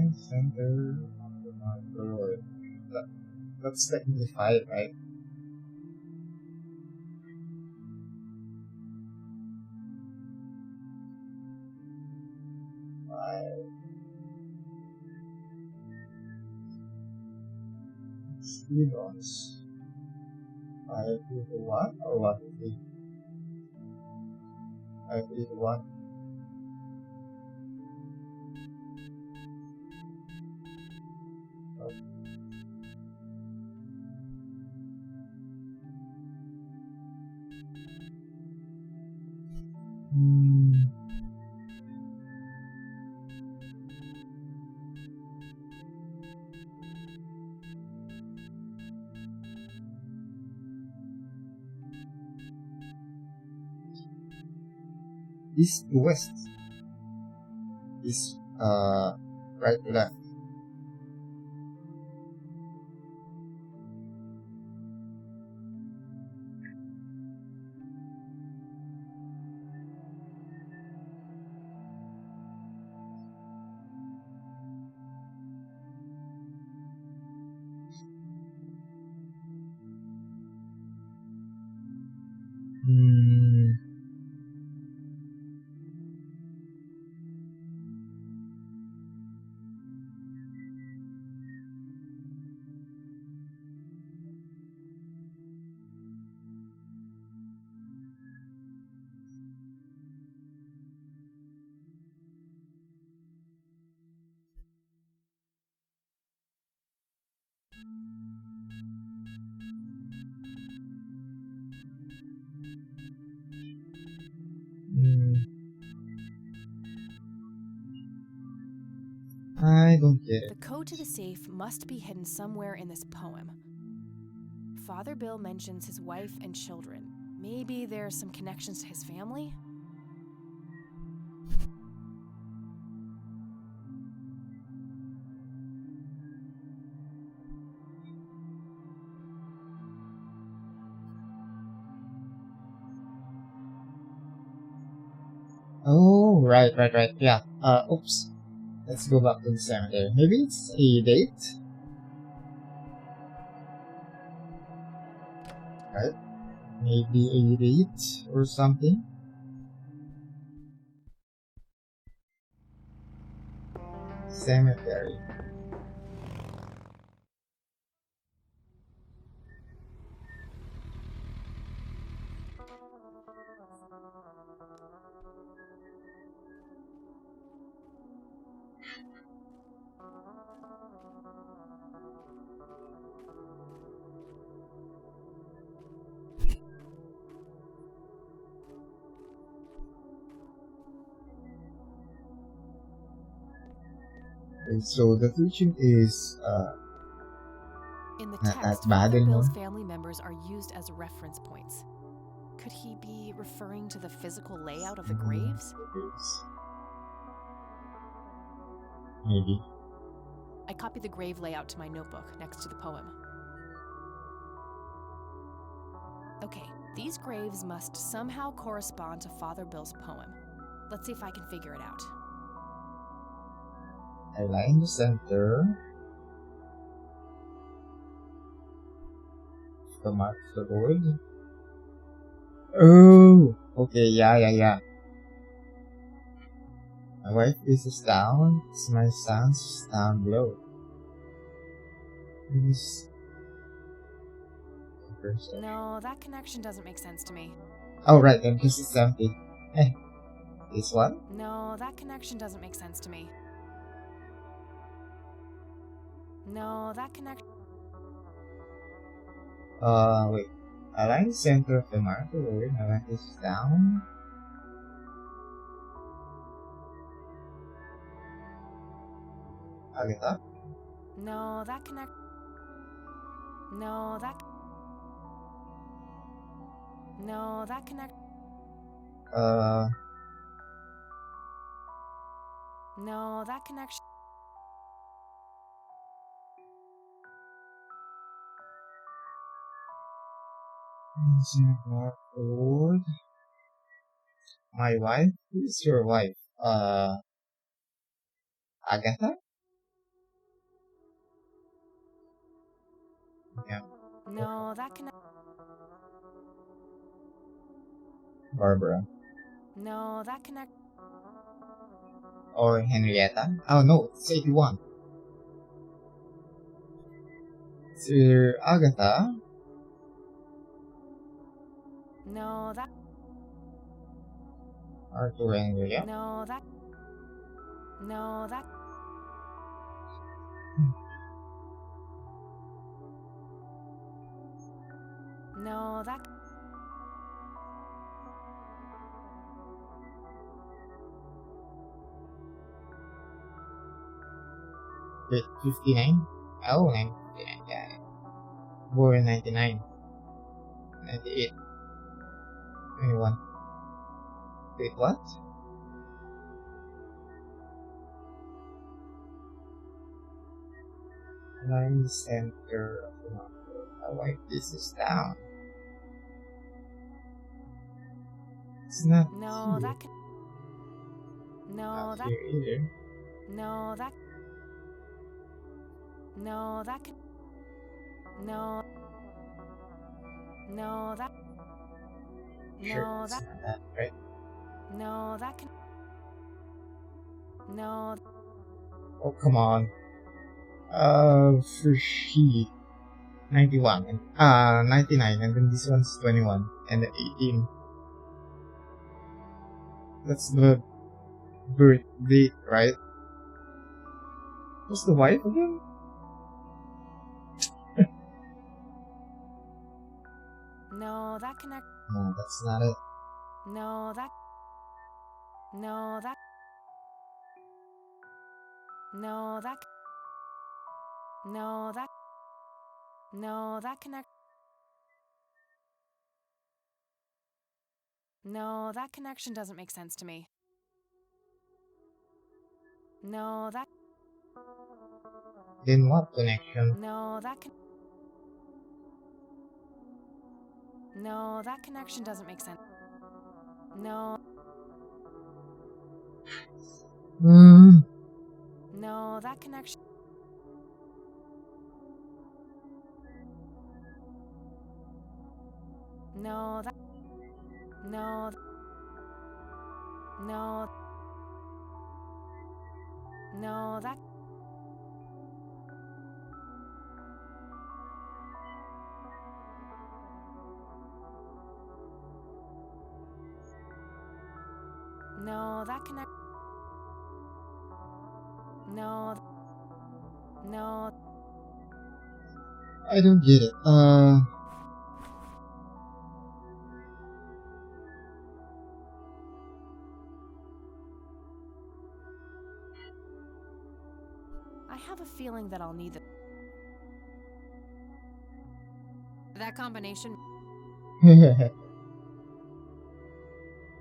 Align center of the marker. That's technically 5, right? Speed ons. 5 to 1 or 1 to 3? 5 to 1. East to west. East, right to left. I don't get it. The code to the safe must be hidden somewhere in this poem. Father Bill mentions his wife and children. Maybe there's some connections to his family? Oh, right. Yeah. Oops. Let's go back to the cemetery. Maybe it's a date? Right? Maybe a date or something? Cemetery. Okay, so the teaching is In the not text, that bad Father Bill's anymore. family members are used as reference points. Could he be referring to the physical layout of the graves? Maybe. I copied the grave layout to my notebook next to the poem. Okay, these graves must somehow correspond to Father Bill's poem. Let's see if I can figure it out. Align the center. The mark of the board. Oh! Okay, yeah. My wife is down. It's my son's down below. No, that connection doesn't make sense to me. Oh, right, then this is empty. Eh, this one? No, that connection doesn't make sense to me. No, that connection... Wait. Align the center of the marker board. My wife is down. I'll get up. No, that connect... No, that... No, that connect... No, that connection... Marker board. My wife? Who is your wife? Agatha? Yeah. No, that can. Barbara. No, that connect. Or Henrietta. Oh no, it's 81. Sir Agatha. No, that. Arthur and William. No, that. No, that. No, that. Wait, 59? Oh, 99. Yeah. Born 99. 98. 21. Wait, what? Line the center of the number. I'll write this down. It's not No, here. that can. No, Not that. here either. No, that. No, that can. No. No, that. Sure, No, it's that. not that, right? No, that can. No. Oh, come on. For she. 91 and 99, and then this one's 21 and then 18. That's the birth date, right? Who's the wife again? No, that connect. No, that's not it. No, that. No, that. No, that. No, that. No, that connect. No, that connection doesn't make sense to me. No, that. Then what connection? No, that can. No, that connection doesn't make sense. No. No, that connection. No, that. No. No. No, that. No, that connect. No. No. I don't get it. I have a feeling that I'll need that combination.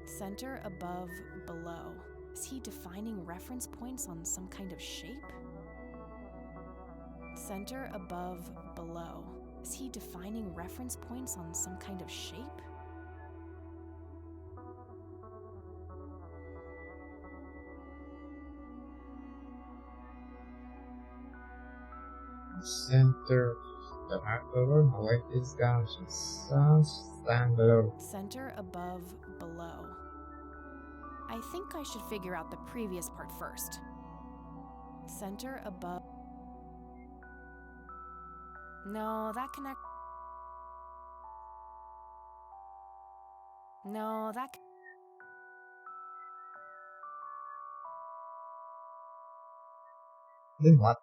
Center, above, below. Is he defining reference points on some kind of shape? Center, above, below. Is he defining reference points on some kind of shape? Center. The marker. Write this down. She sounds stand below. Center, above, below. I think I should figure out the previous part first. Center, above. No, that connect. No, that. Then what?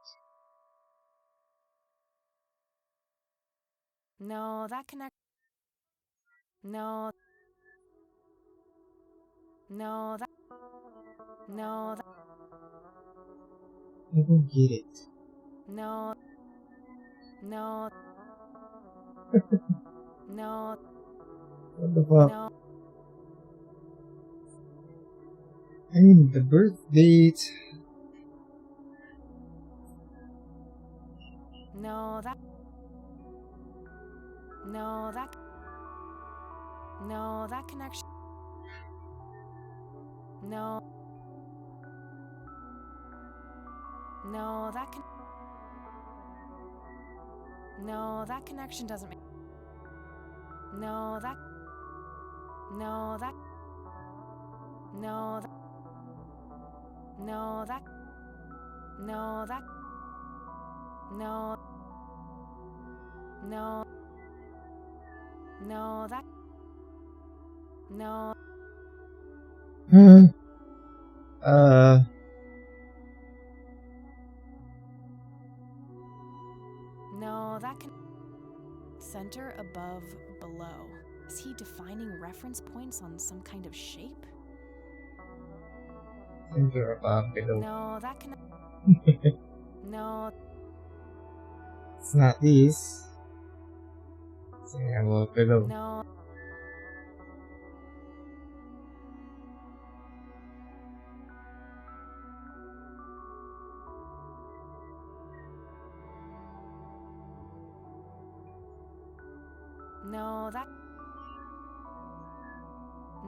No, that connect. No. No, that. No, that. I don't get it. No. No. No. What the fuck? No. I mean, the birth date. No, that. No, that. No, that connection. No. No, that can. No, that connection doesn't make. No, that. No, that. No, that. No, that. No, that. No. No. No, that. No. Uh, No, that can. Center, above, below. Is he defining reference points on some kind of shape? center above below. No, that can. No. It's not this. Center above below. No. No, that.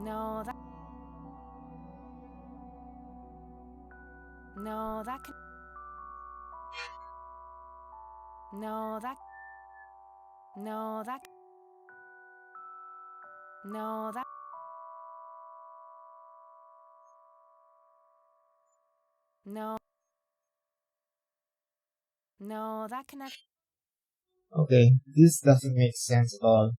No, that. No, that can. No, that. No, that. No, that. No. No, that connection. Okay, this doesn't make sense at all.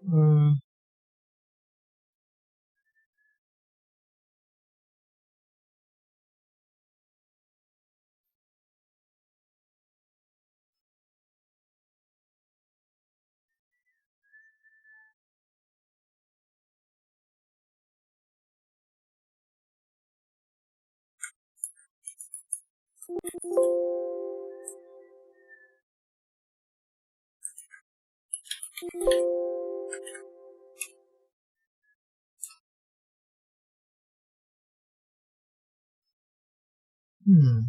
Hmm. Hmm.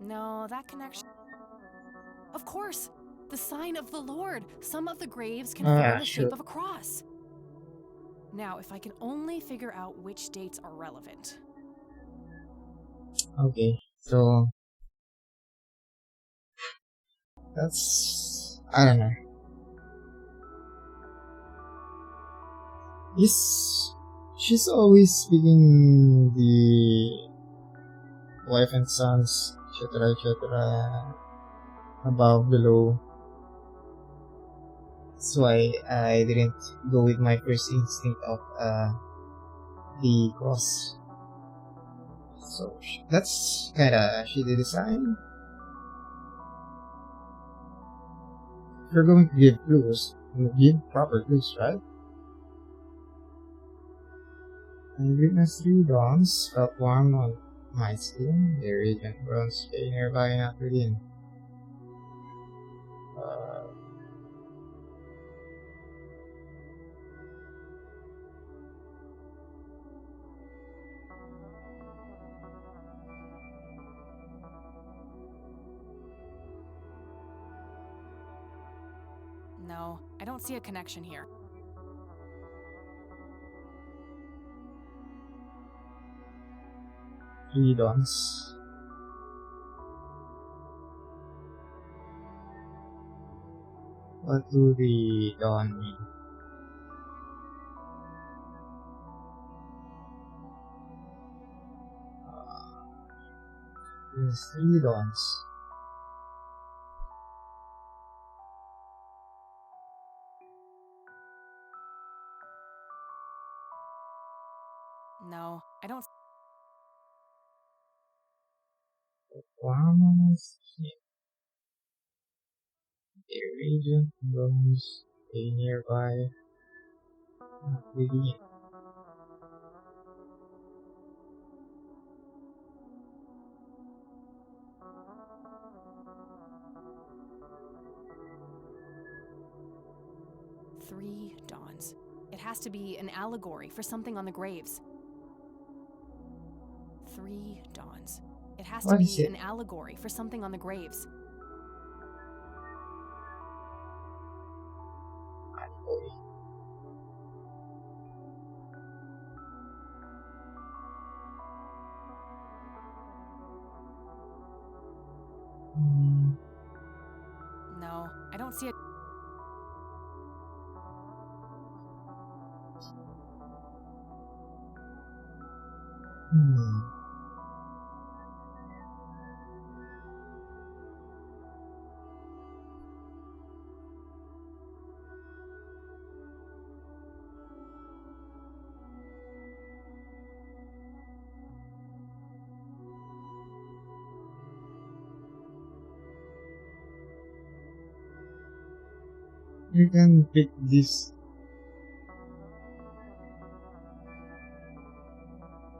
No, that connection. Of course! The sign of the Lord! Some of the graves can form the Sure. shape of a cross. Now, if I can only figure out which dates are relevant. Okay, so that's, I don't know. She's always speaking the wife and sons, etc., etc., above, below. That's why I didn't go with my first instinct of the cross. So that's kinda shitty design. If you're going to give clues, give proper clues, right? I witnessed 3 dawns, felt warm on my skin, the radiant bronze lay nearby, not within. No, I don't see a connection here. Three dawns. What do the dawn mean? means 3 dawns. No, I don't. Promise a radiant bronze a nearby, not within. Three dawns. It has to be an allegory for something on the graves. 3 dawns. It has to What is be it? an allegory for something on the graves. Allegory. Hmm. No, I don't see it. Hmm. You can pick this.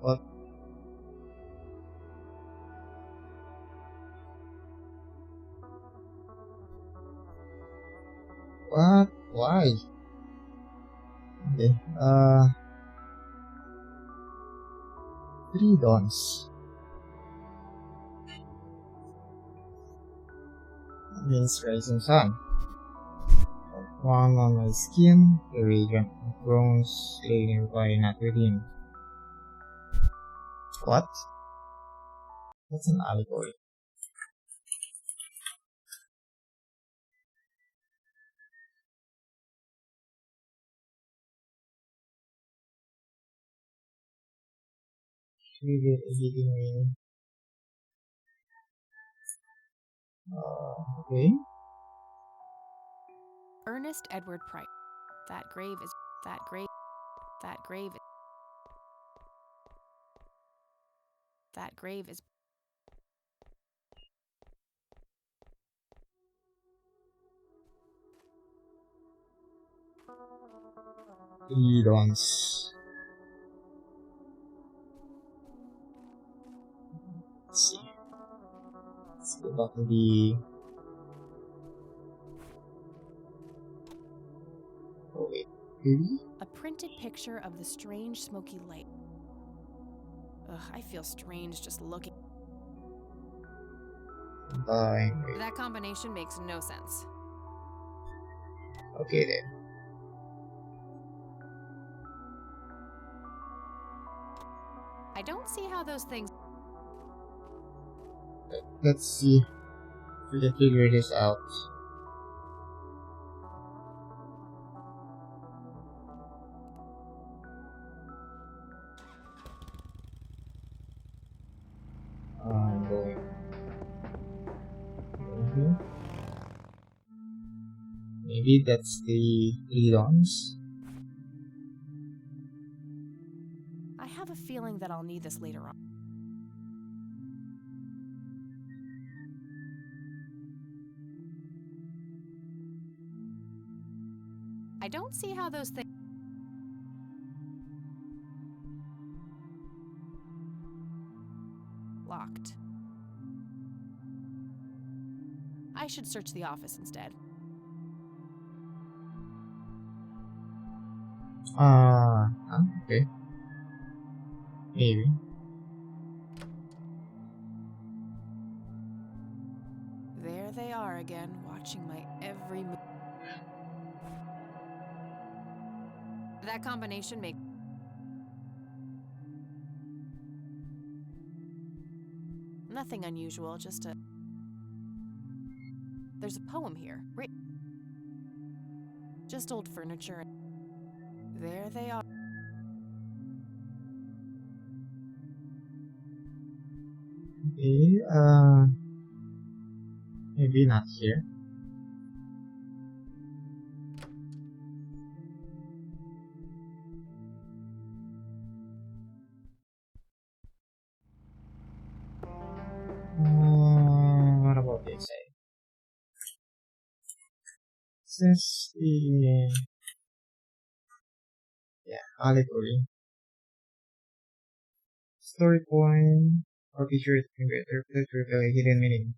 What? What? Why? Okay. 3 dawns. That means rising sun. One on my skin, the radiant bronze lay nearby, not within. What? That's an allegory. Really hitting me. Okay. Ernest Edward Price. That grave is. That grave. That grave. That grave is. Three dawns. Let's see. Let's go back to the. Oh wait. Maybe? A printed picture of the strange smoky light. Ugh, I feel strange just looking. Wait. That combination makes no sense. Okay then. I don't see how those things. Let's see if we can figure this out. I'm going here. Maybe that's the 3 dawns. I have a feeling that I'll need this later on. I don't see how those things. Locked. I should search the office instead. Okay. Maybe. There they are again, watching my every move. That combination makes. Nothing unusual, just a. There's a poem here. Just old furniture. There they are. Okay, maybe not here. What about this side? This is the allegory. Story point or features can be interpreted to reveal a hidden meaning.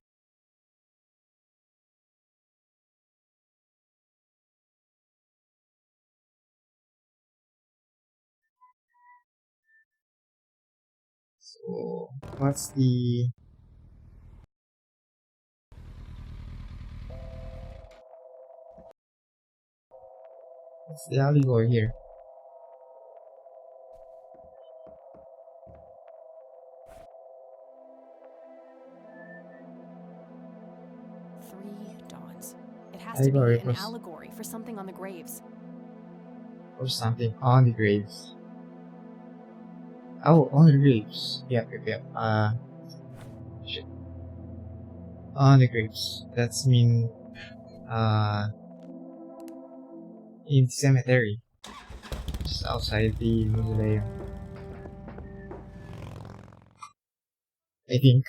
So, what's the allegory here? Three dawns. It has Allegory to be an for allegory for something on the graves. something on the graves. Oh, on the graves. Yep. Shit. On the graves. That's mean, in the cemetery. Just outside the mausoleum. I think.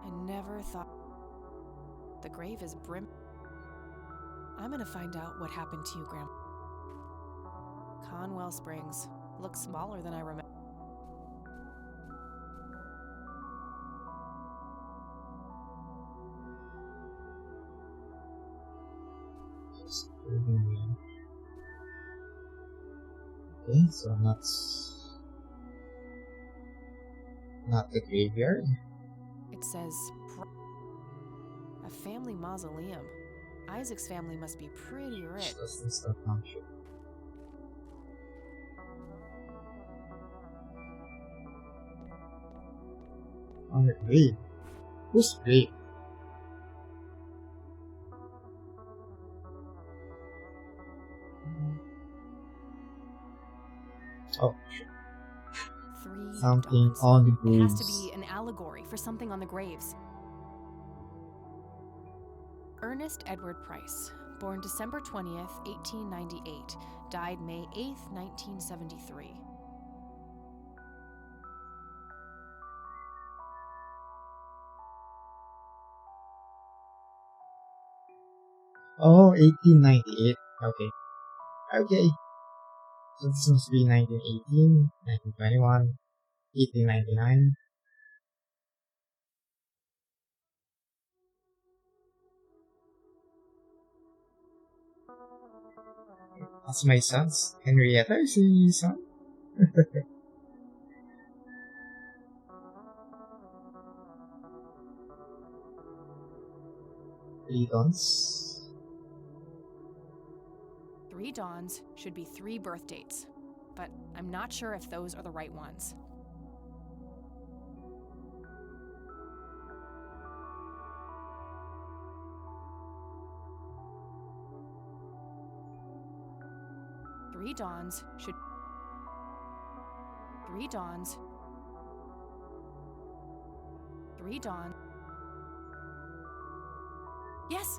I never thought. The grave is brim. I'm gonna find out what happened to you, Grandma. Conwell Springs. Looks smaller than I remember. Okay, so not the graveyard. It says a family mausoleum. Isaac's family must be pretty rich. That's the stuff I'm sure. On the grave. Whose grave? Oh, shit. Three something dawns. on the It graves. has to be an allegory for something on the graves. Ernest Edward Price, born December 20th, 1898, died May 8th, 1973. Oh, 1898. Okay. Okay. So this must be 1918, 1921, 1899. That's my son's. Henrietta is his son? Three dawns. Three dawns should be three birth dates, but I'm not sure if those are the right ones. Three dawns should. Three dawns. Three dawn. Yes,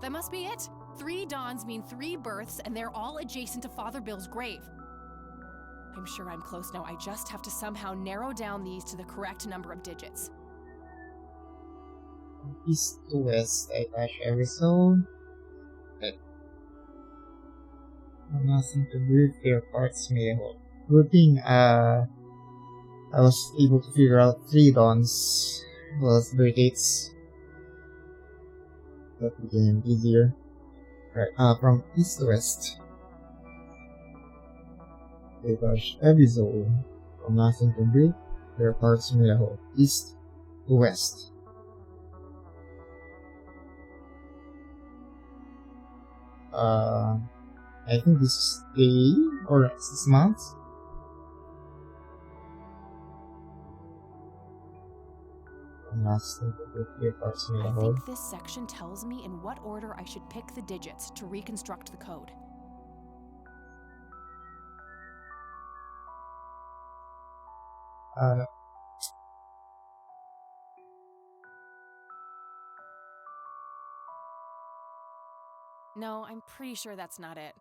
that must be it. Three dawns mean three births, and they're all adjacent to Father Bill's grave. I'm sure I'm close now. I just have to somehow narrow down these to the correct number of digits. East to west, I dash every zone. Okay. Nothing to do with your parts made whole. Good thing, I was able to figure out three dawns. Well, birth dates. That became easier. Right, from east to west. They touch every zone. From nothing to break, their parts made a whole. East to west. I think this day or this month. From nothing to break, their parts made a I whole. think this section tells me in what order I should pick the digits to reconstruct the code. No, I'm pretty sure that's not it.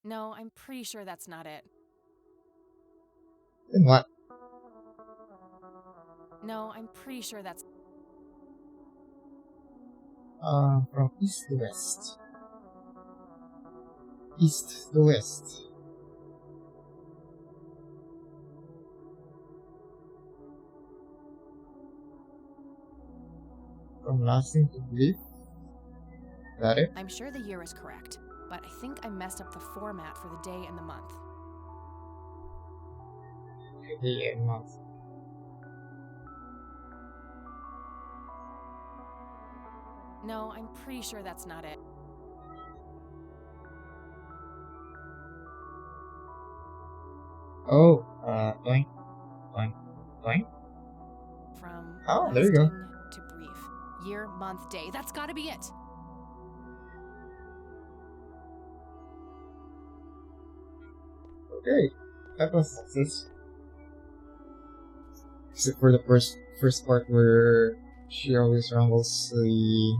No, I'm pretty sure that's not it. Then what? No, I'm pretty sure that's... From east to west. East to west. From nothing to believe. Got it? I'm sure the year is correct, but I think I messed up the format for the day and the month. Day and month. No, I'm pretty sure that's not it. Oh, doink, doink, doink. From Oh, there you go. lasting to brief. Year, month, day. That's gotta be it. Okay, that was success. Except for the first part where she always rumbles the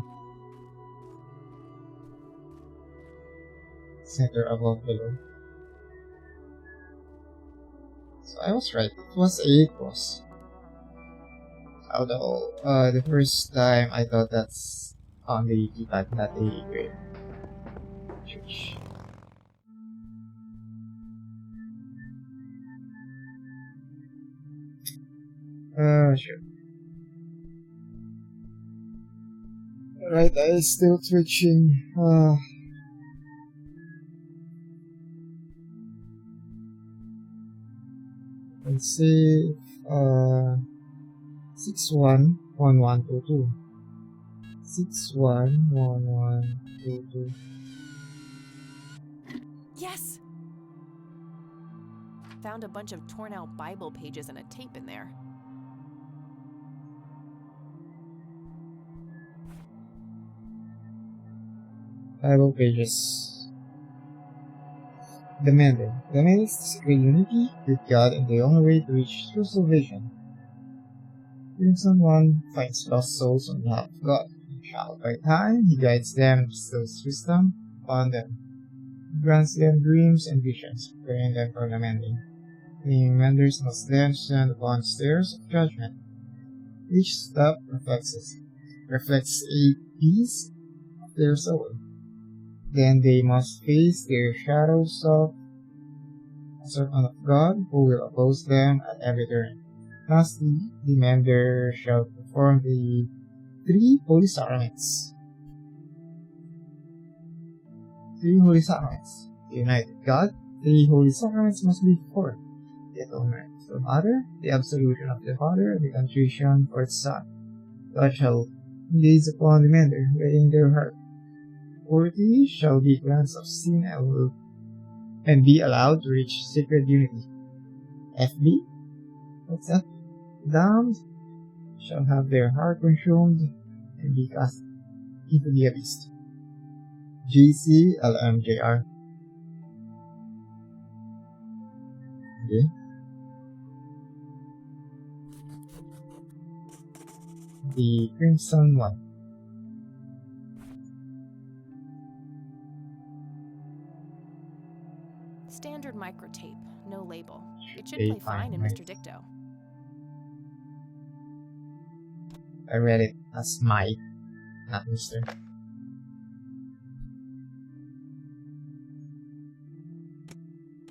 center above below. So I was right. It was a cross. Although the first time I thought that's on the keypad, not a grave. Church. Sure. Right, I still twitching. Let's see. 611122. 611122. Yes! Found a bunch of torn out Bible pages and a tape in there. Bible pages. The mandate. The mandate is to secret unity with God and the only way to reach true salvation. When someone finds lost souls on behalf of God, child by time, he guides them and bestows wisdom upon them. He grants them dreams and visions, preparing them for the mending. The menders must then stand upon stairs of judgment. Each step reflects a piece of their soul. Then they must face their shadows of a servant of God who will oppose them at every turn. Lastly, the mender shall perform the 3 holy sacraments. 3 holy sacraments. To unite with God, 3 holy sacraments must be performed. The atonement for the Mother, the absolution of the Father, and the contrition for the Son. God shall gaze upon the mender, weighing their heart. 40 shall be cleansed of sin and be allowed to reach sacred unity. FB? What's that? Damned shall have their heart consumed and be cast into the abyss. GCLMJR. Okay. The Crimson one. Standard microtape, no label. It should Okay, play fine in fine. Mr. Dicto. I read it as Mike, not Mr.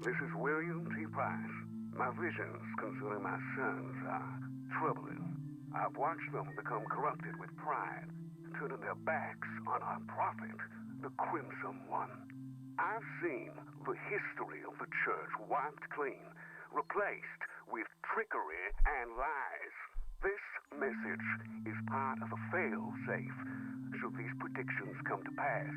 This is William T. Price. My visions concerning my sons are troubling. I've watched them become corrupted with pride, turning their backs on our prophet, the Crimson One. I've seen the history of the church wiped clean, replaced with trickery and lies. This message is part of a fail-safe, should these predictions come to pass.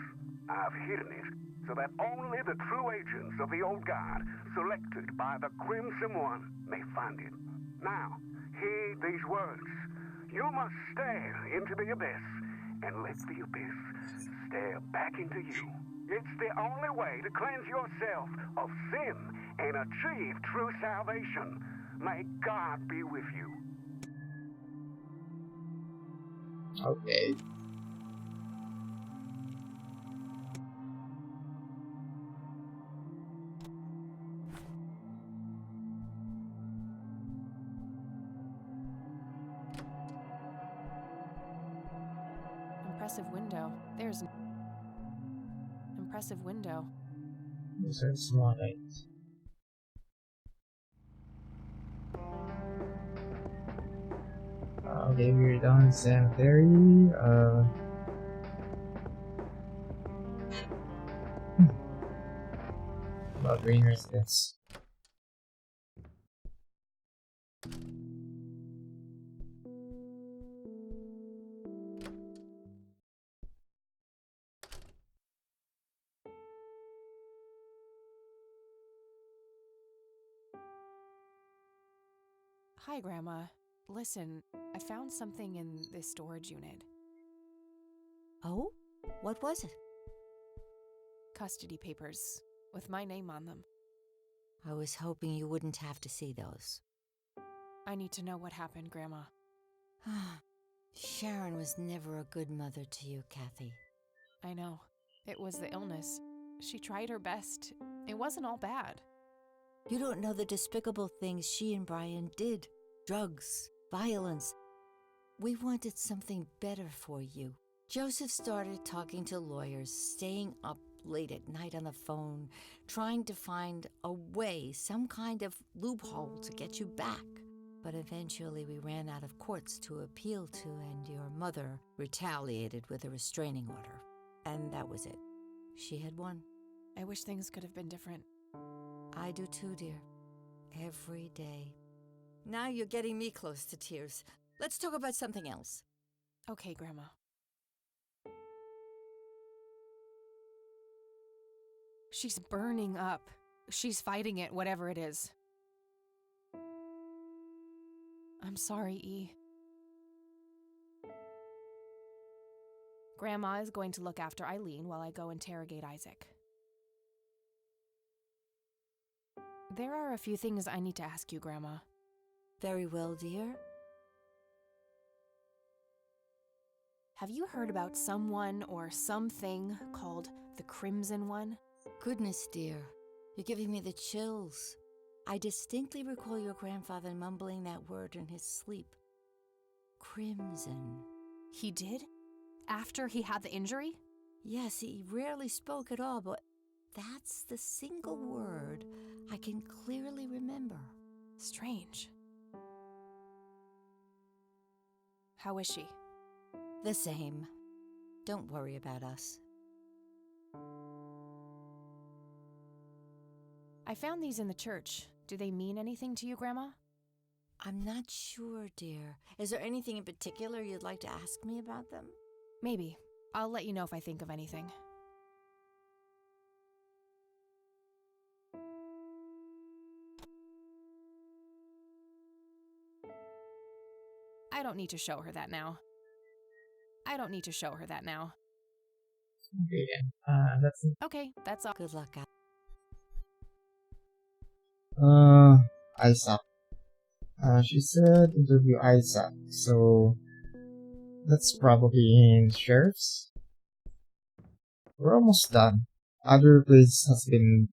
I've hidden it so that only the true agents of the old guard, selected by the Crimson One, may find it. Now, heed these words. You must stare into the abyss, and let the abyss stare back into you. It's the only way to cleanse yourself of sin and achieve true salvation. May God be with you. Okay. Impressive window. Impressive window. Those are small lights. Okay, we're down the cemetery. About green residence. Hi, Grandma. Listen, I found something in this storage unit. Oh? What was it? Custody papers with my name on them. I was hoping you wouldn't have to see those. I need to know what happened, Grandma. Sharon was never a good mother to you, Kathy. I know. It was the illness. She tried her best. It wasn't all bad. You don't know the despicable things she and Brian did. Drugs, violence. We wanted something better for you. Joseph started talking to lawyers, staying up late at night on the phone, trying to find a way, some kind of loophole to get you back. But eventually we ran out of courts to appeal to, and your mother retaliated with a restraining order. And that was it. She had won. I wish things could have been different. I do too, dear. Every day. Now you're getting me close to tears. Let's talk about something else. Okay, Grandma. She's burning up. She's fighting it, whatever it is. I'm sorry, E. Grandma is going to look after Eileen while I go interrogate Isaac. There are a few things I need to ask you, Grandma. Very well, dear. Have you heard about someone or something called the Crimson One? Goodness, dear. You're giving me the chills. I distinctly recall your grandfather mumbling that word in his sleep. Crimson. He did? After he had the injury? Yes, he rarely spoke at all, but that's the single word I can clearly remember. Strange. How is she? The same. Don't worry about us. I found these in the church. Do they mean anything to you, Grandma? I'm not sure, dear. Is there anything in particular you'd like to ask me about them? Maybe. I'll let you know if I think of anything. I don't need to show her that now. Okay, that's it. Okay, that's all. Good luck, guys. Isaac. She said interview Isaac, so that's probably in sheriff's. We're almost done. Other place has been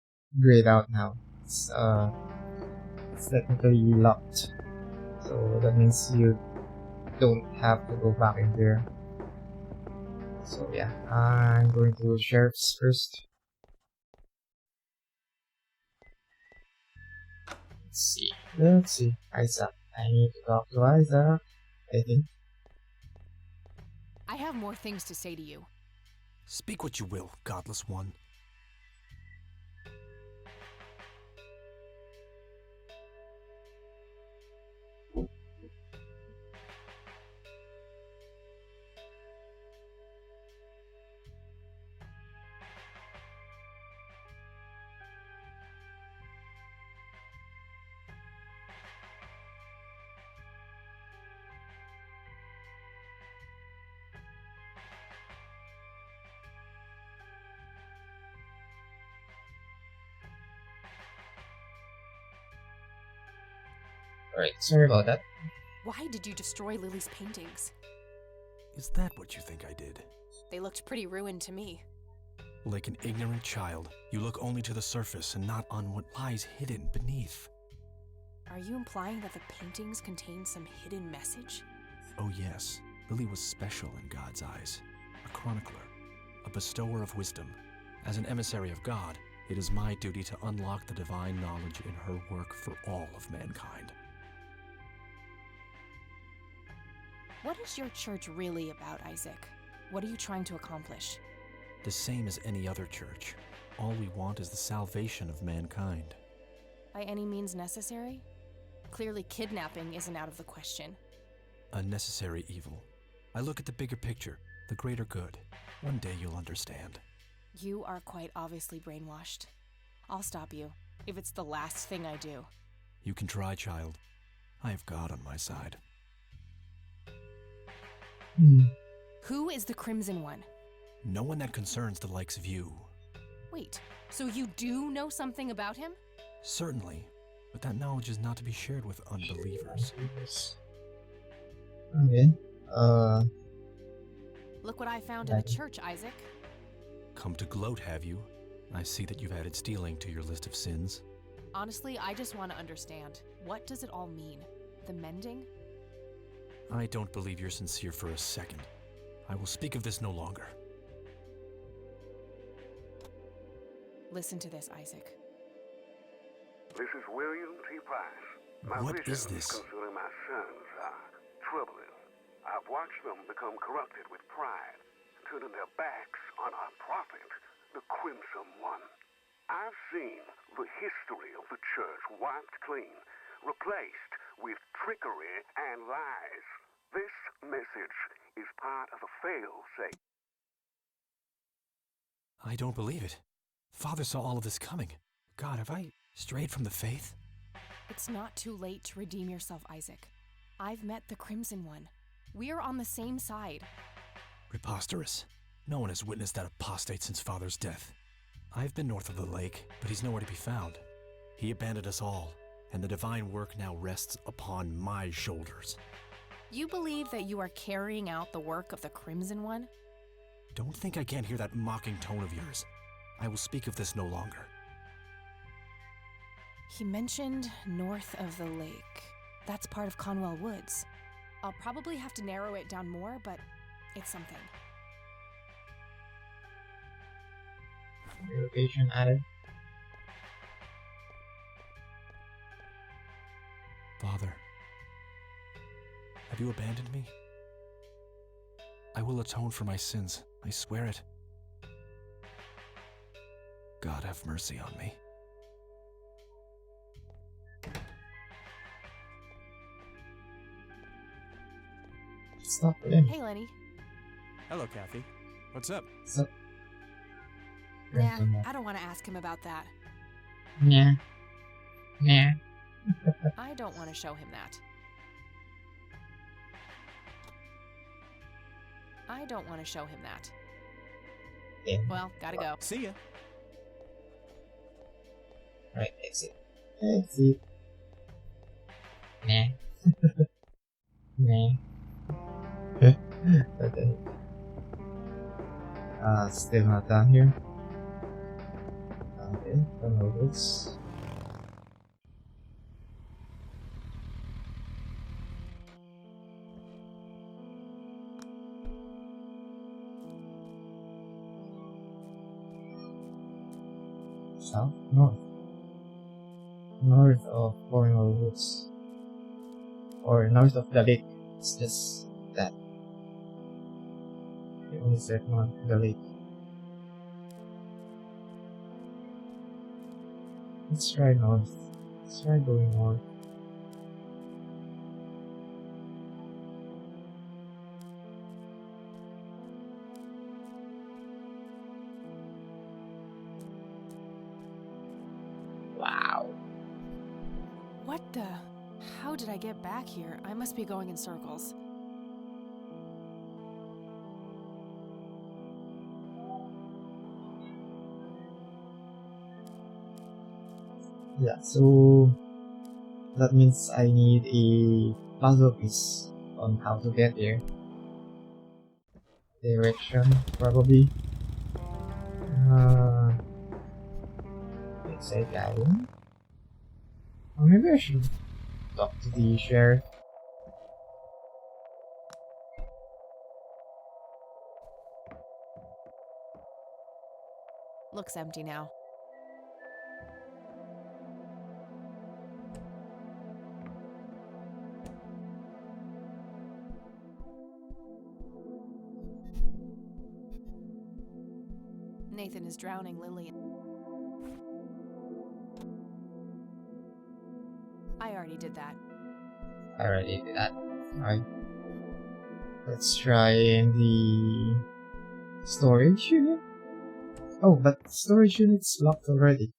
grayed out now. It's technically locked, so that means you don't have to go back in there. So yeah, I'm going to sheriff's first. Let's see. Isaac. I need to talk to Isaac. I think. I have more things to say to you. Speak what you will, godless one. Alright, sorry about that. Why did you destroy Lily's paintings? Is that what you think I did? They looked pretty ruined to me. Like an ignorant child, you look only to the surface and not on what lies hidden beneath. Are you implying that the paintings contain some hidden message? Oh yes, Lily was special in God's eyes. A chronicler, a bestower of wisdom. As an emissary of God, it is my duty to unlock the divine knowledge in her work for all of mankind. What is your church really about, Isaac? What are you trying to accomplish? The same as any other church. All we want is the salvation of mankind. By any means necessary? Clearly kidnapping isn't out of the question. A necessary evil. I look at the bigger picture, the greater good. One day you'll understand. You are quite obviously brainwashed. I'll stop you, if it's the last thing I do. You can try, child. I have God on my side. Who is the Crimson One? No one that concerns the likes of you. Wait, so you do know something about him? Certainly, but that knowledge is not to be shared with unbelievers. Okay. Look what I found in the church, Isaac. Come to gloat, have you? I see that you've added stealing to your list of sins. Honestly, I just want to understand. What does it all mean? The mending? I don't believe you're sincere for a second. I will speak of this no longer. Listen to this, Isaac. This is William T. Price. My What visions is this? concerning my sons are troubling. I've watched them become corrupted with pride, turning their backs on our prophet, the Crimson One. I've seen the history of the church wiped clean, replaced with trickery and lies. This message is part of a fail-safe. I don't believe it. Father saw all of this coming. God, have I strayed from the faith? It's not too late to redeem yourself, Isaac. I've met the Crimson One. We're on the same side. Preposterous. No one has witnessed that apostate since Father's death. I've been north of the lake, but he's nowhere to be found. He abandoned us all, and the divine work now rests upon my shoulders. You believe that you are carrying out the work of the Crimson One? Don't think I can't hear that mocking tone of yours. I will speak of this no longer. He mentioned north of the lake. That's part of Conwell Woods. I'll probably have to narrow it down more, but it's something. Location added. Father, have you abandoned me? I will atone for my sins, I swear it. God have mercy on me. Stop it. Hey, Lenny. Hello, Kathy. What's up? So, Nah, I don't want to ask him about that. Nah. Nah. I don't want to show him that. I don't want to show him that. Yeah. Well, gotta go. See ya. Right, exit. Exit. Nah. Nah. Okay. Still not down here. Okay, don't know this. South? North. North of Cornwall Woods. Or north of the lake. It's just that the only segment on the lake. Let's try north. Let's try going north. Wow. What the? How did I get back here? I must be going in circles. Yeah, so that means I need a puzzle piece on how to get there. Direction, probably. Let's say island. Or maybe I should talk to the sheriff. Looks empty now. Nathan is drowning Lily. I already did that. I already did that. Alright. Let's try in the storage unit. Oh, but storage unit's locked already.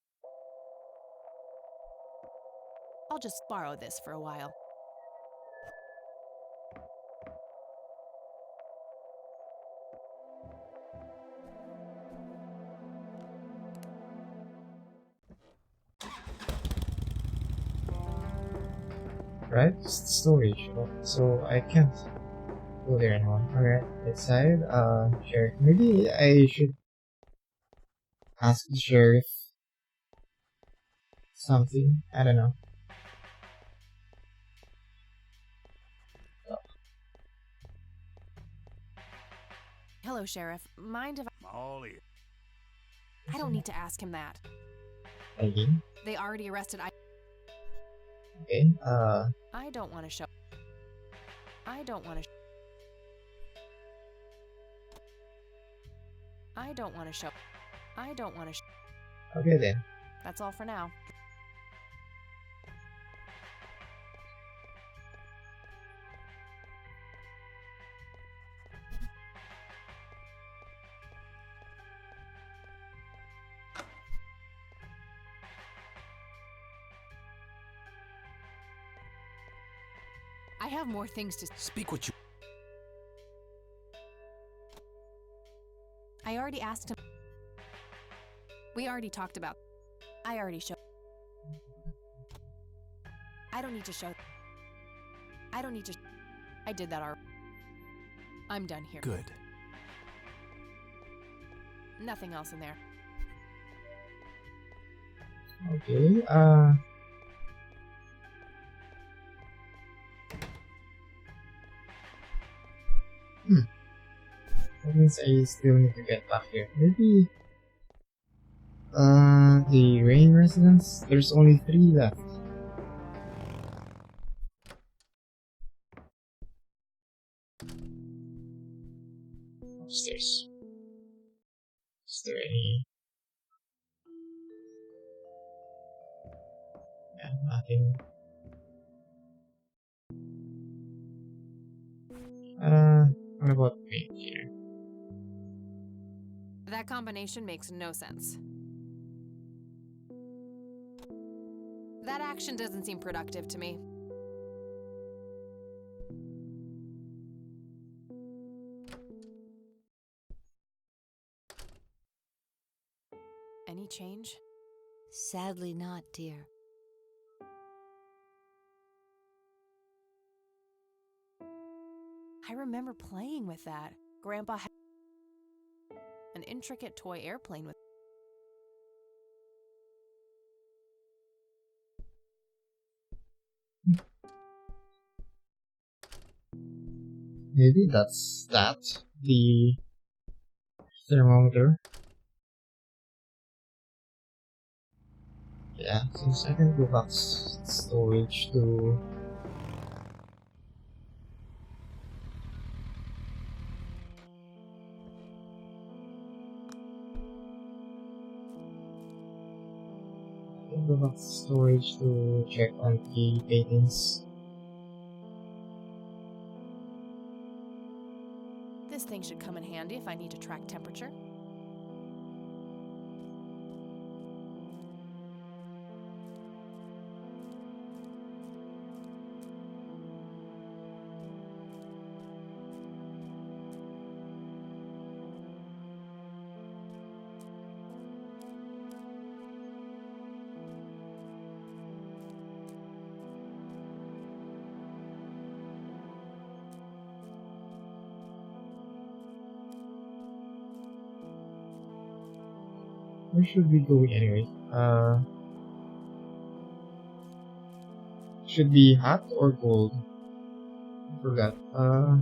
I'll just borrow this for a while. Right? Just storage. So I can't go there anymore. Alright, inside. Sheriff. Maybe I should ask the sheriff something. I don't know. Hello, Sheriff. Mind if All ears. I don't need to ask him that. Again? They already arrested Okay, I don't want to show. I don't want to. I don't want to show. I don't want to. Okay then. That's all for now. I have more things to speak what you. I already asked him. We already talked about. I already showed. I don't need to show. I don't need to. I did that already. I'm done here. Good. Nothing else in there. Okay, that means I still need to get back here. Maybe the rain residence? There's only 3 left. Upstairs. Is there any? Yeah, nothing. What about paint here? That combination makes no sense. That action doesn't seem productive to me. Any change? Sadly not, dear. I remember playing with that. Grandpa had an intricate toy airplane with. Maybe that's that. The thermometer. Yeah, since I can go back storage to Go back to storage to check on the paintings. This thing should come in handy if I need to track temperature. Where should we go anyway? Should be hot or cold? I forgot. A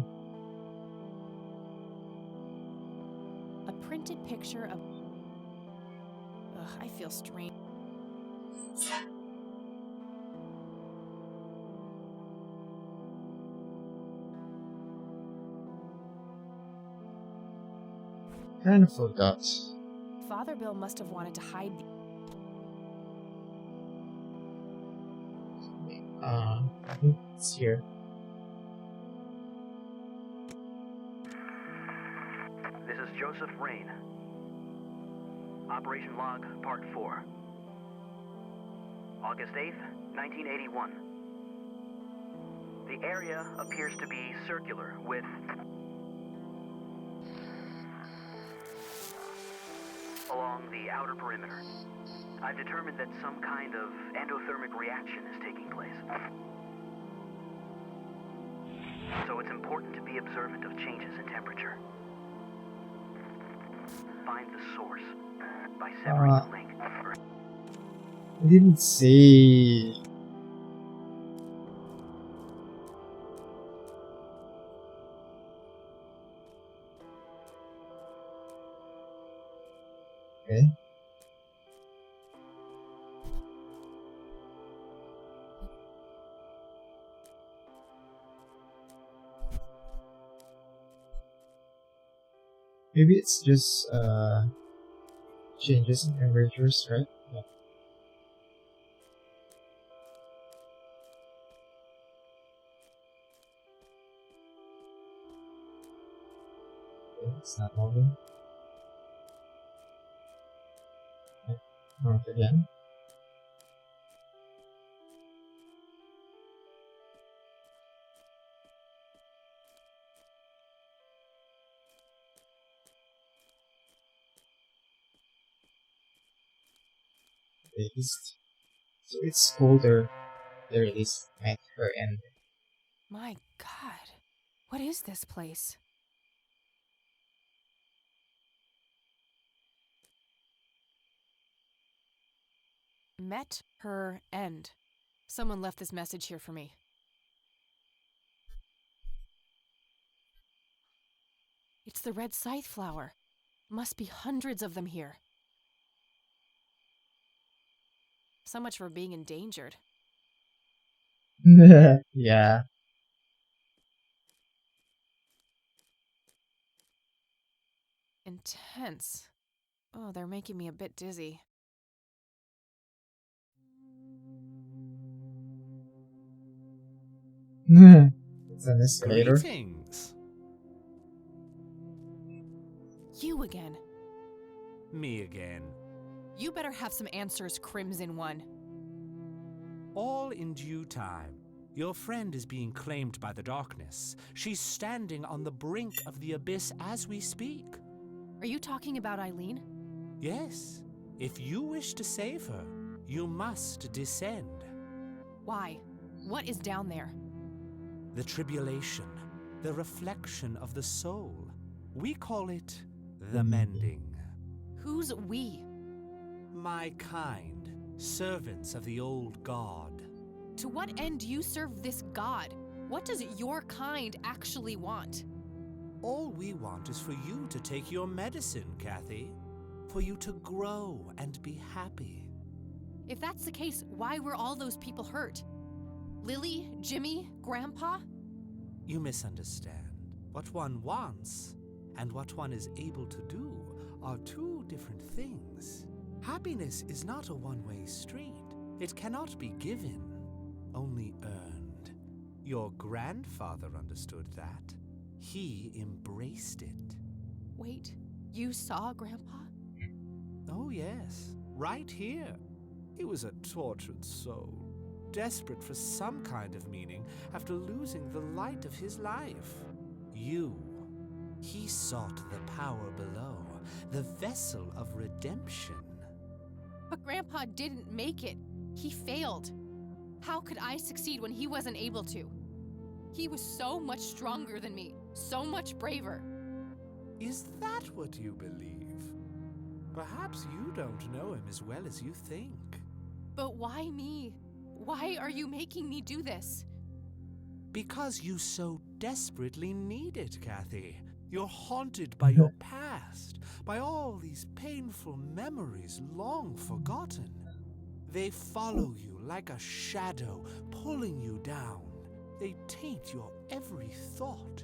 printed picture of... Ugh, I feel strange. Kind of forgot. Father Bill must have wanted to hide the... I think it's here. This is Joseph Rain. Operation Log, Part 4. August 8th, 1981. The area appears to be circular, with along the outer perimeter. I've determined that some kind of endothermic reaction is taking place. So it's important to be observant of changes in temperature. Find the source by severing the link. I didn't say. Okay. Maybe it's just changes in temperatures, right? Yeah. Okay, it's not moving. Okay, north again. East. So it's colder. There it is at her end. My God, what is this place? Met her end. Someone left this message here for me. It's the red scythe flower. Must be hundreds of them here. So much for being endangered. Yeah. Intense. Oh, they're making me a bit dizzy. It's an escalator. Greetings. You again. Me again. You better have some answers, Crimson One. All in due time. Your friend is being claimed by the darkness. She's standing on the brink of the abyss as we speak. Are you talking about Eileen? Yes. If you wish to save her, you must descend. Why? What is down there? The tribulation, the reflection of the soul. We call it the mending. Who's we? My kind, servants of the old god. To what end do you serve this god? What does your kind actually want? All we want is for you to take your medicine, Kathy. For you to grow and be happy. If that's the case, why were all those people hurt? Lily, Jimmy, Grandpa? You misunderstand. What one wants and what one is able to do are two different things. Happiness is not a one-way street. It cannot be given, only earned. Your grandfather understood that. He embraced it. Wait, you saw Grandpa? Oh, yes, right here. He was a tortured soul, desperate for some kind of meaning after losing the light of his life. He sought the power below, the vessel of redemption. But Grandpa didn't make it. He failed. How could I succeed when he wasn't able to? He was so much stronger than me, so much braver. Is that what you believe? Perhaps you don't know him as well as you think. But why me? Why are you making me do this? Because you so desperately need it, Kathy. You're haunted by your past, by all these painful memories long forgotten. They follow you like a shadow, pulling you down. They taint your every thought,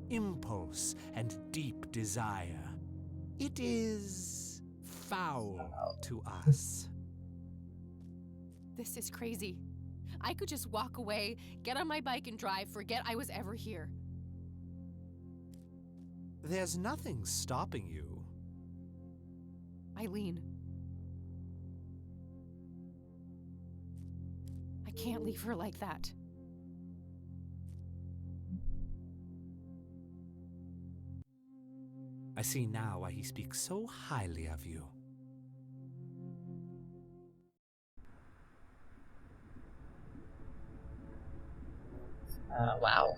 impulse, and deep desire. It is foul to us. This is crazy. I could just walk away, get on my bike and drive, forget I was ever here. There's nothing stopping you. Eileen. I can't leave her like that. I see now why he speaks so highly of you. Wow.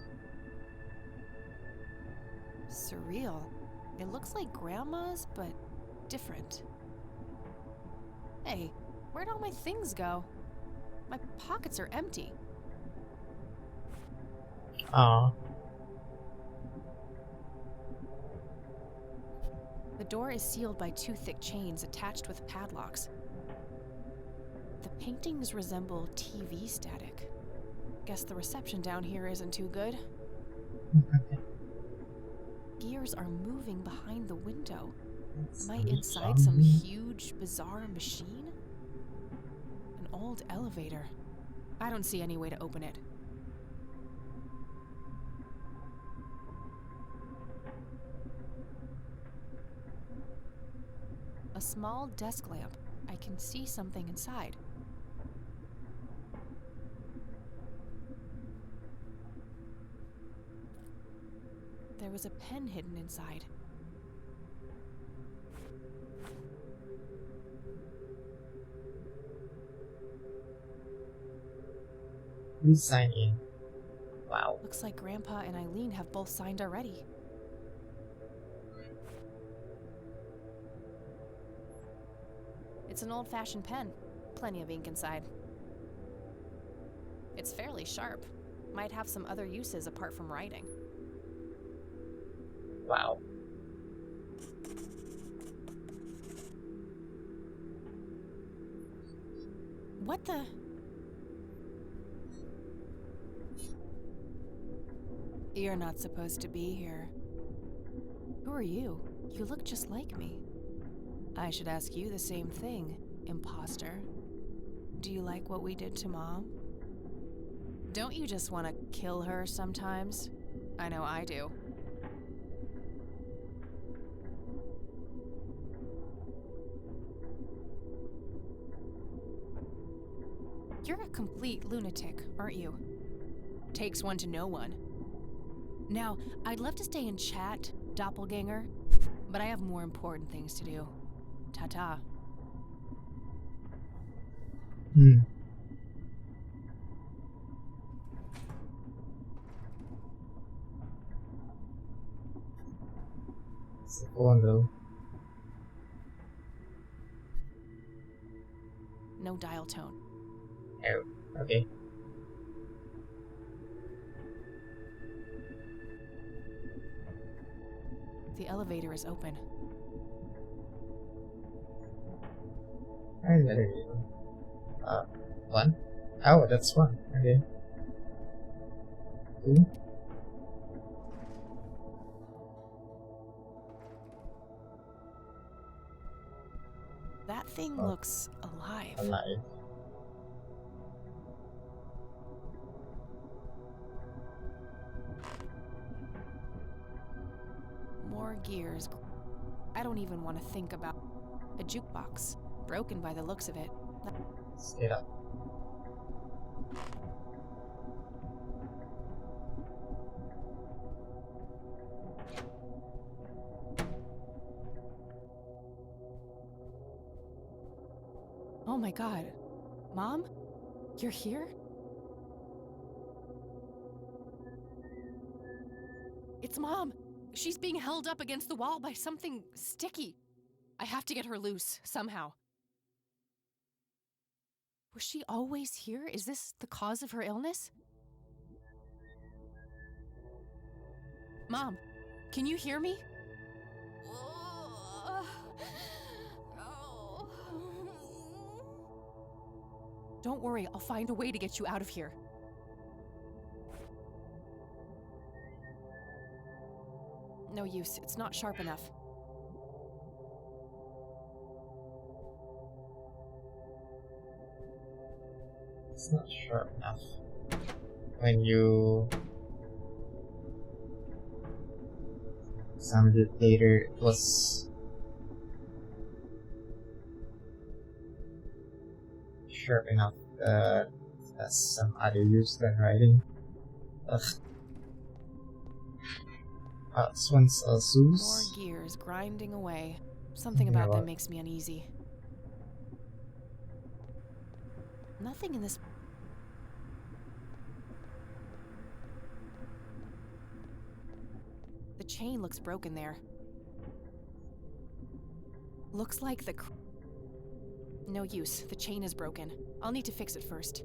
Surreal. It looks like Grandma's, but different. Hey, where'd all my things go? My pockets are empty. Aw. The door is sealed by two thick chains attached with padlocks. The paintings resemble TV static. Guess the reception down here isn't too good. Gears are moving behind the window. Am I inside some huge, bizarre machine? An old elevator. I don't see any way to open it. A small desk lamp. I can see something inside. There was a pen hidden inside. Please sign in. Wow. Looks like Grandpa and Eileen have both signed already. It's an old-fashioned pen. Plenty of ink inside. It's fairly sharp. Might have some other uses apart from writing. Wow. What the? You're not supposed to be here. Who are you? You look just like me. I should ask you the same thing, imposter. Do you like what we did to Mom? Don't you just want to kill her sometimes? I know I do. You're a complete lunatic, aren't you? Takes one to know one. Now, I'd love to stay and chat, doppelganger, but I have more important things to do. Ta-ta. It's a cool one though. No dial tone. Oh, okay. The elevator is open. And there you go. One? Oh, that's one. Okay. Two. That Everything looks alive. alive. More gears. I don't even want to think about a jukebox. Broken by the looks of it. Stay up. Oh my god. Mom? You're here? It's Mom! She's being held up against the wall by something sticky. I have to get her loose, somehow. Was she always here? Is this the cause of her illness? Mom, can you hear me? Don't worry, I'll find a way to get you out of here. No use, it's not sharp enough. It's not sharp enough. When you examined it later, it was sharp enough. Has some other use than writing. Ugh. This one's a More Zeus. gears grinding away. Something about them makes me uneasy. Nothing in this. The chain looks broken there. Looks like the. No use. The chain is broken. I'll need to fix it first.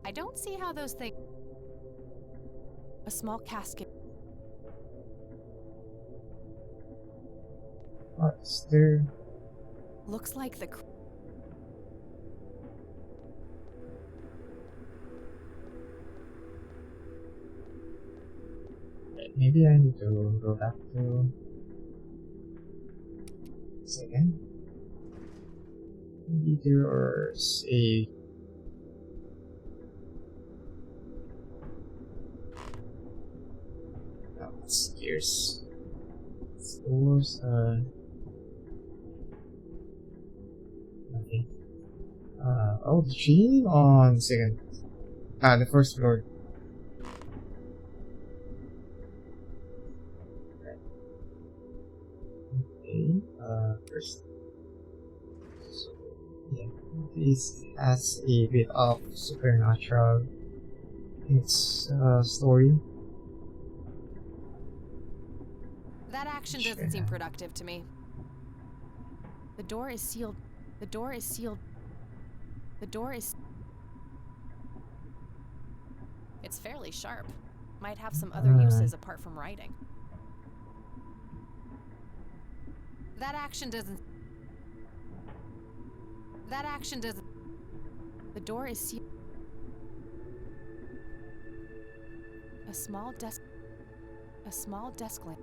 I don't see how those things. A small casket. What's there? Looks like the. Maybe I need to go back to. Second. Maybe there's a. Oh, it's gears. Stores, nothing. Oh, the tree on the second. The first floor. Okay, first. So, yeah, this has a bit of supernatural in its story. That action doesn't seem productive to me. The door is sealed. The door is sealed. The door is. It's fairly sharp. Might have some other uses apart from writing. That action doesn't. That action doesn't. The door is sealed. A small desk. A small desk lamp.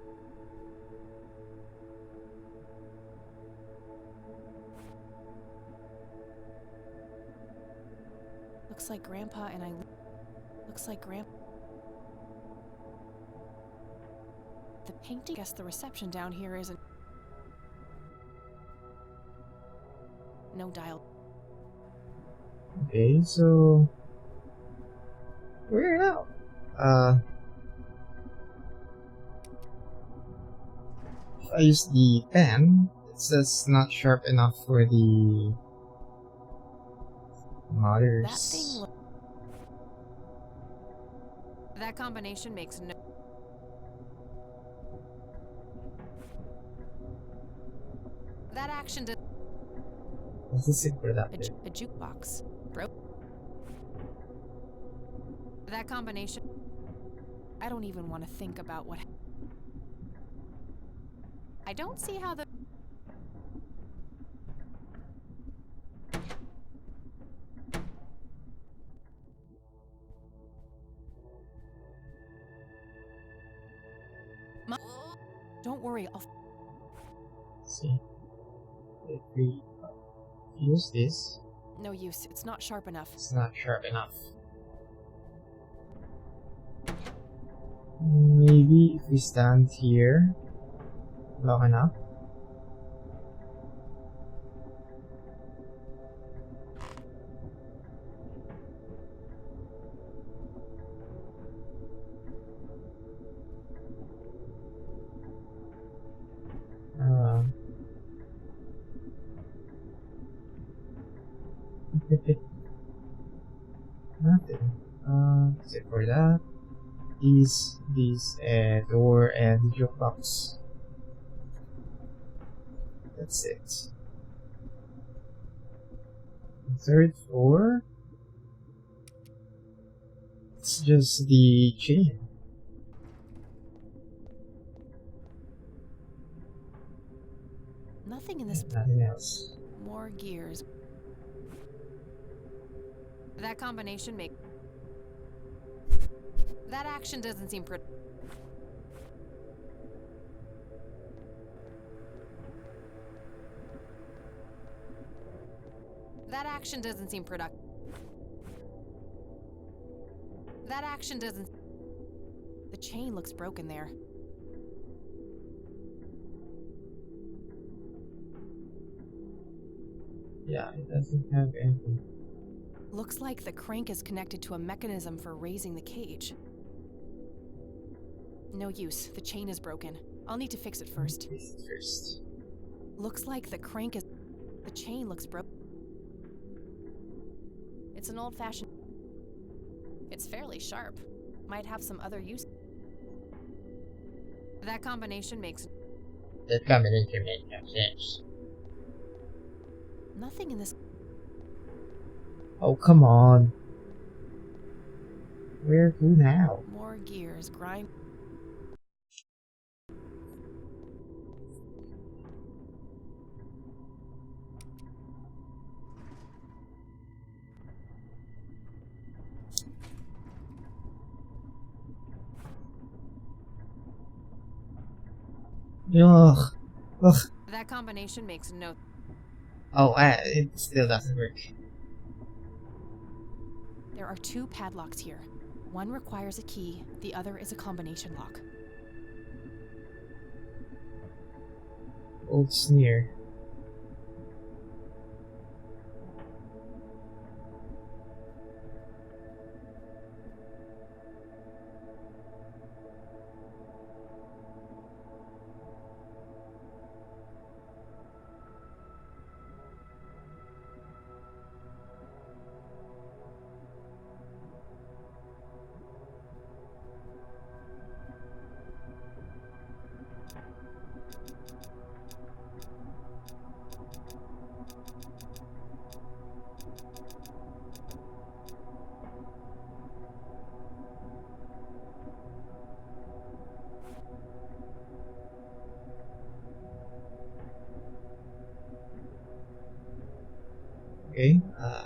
Looks like Grandpa and I. Looks like Grandpa. The painting. Guess the reception down here isn't. No dial. Okay, so we're out. If I use the pen, it says not sharp enough for the mothers. That combination makes no. That action does. This is productive. A jukebox. Broke. That combination. I don't even want to think about what. I don't see how the. Don't worry, I'll. see. If we use this, No use. It's not sharp enough. it's not sharp enough. Maybe if we stand here long enough. Nothing. Except for that. These door and the jukebox. That's it. The third floor. It's just the chain. Nothing in this. Nothing else. More gears. That combination make. That action doesn't seem That action doesn't seem productive. That action doesn't. The chain looks broken there. Yeah, it doesn't have anything. Looks like the crank is connected to a mechanism for raising the cage. No use. The chain is broken. I'll need to fix it first. Fix it first. Looks like the crank is. The chain looks broken. It's an old-fashioned. It's fairly sharp. Might have some other use. That combination makes. That combination makes no sense. Nothing in this. Oh, come on. Where to now? More gears grind. Ugh. Ugh. That combination makes no. Oh, it still doesn't work. There are two padlocks here. One requires a key, the other is a combination lock. Old sneer. Okay, no.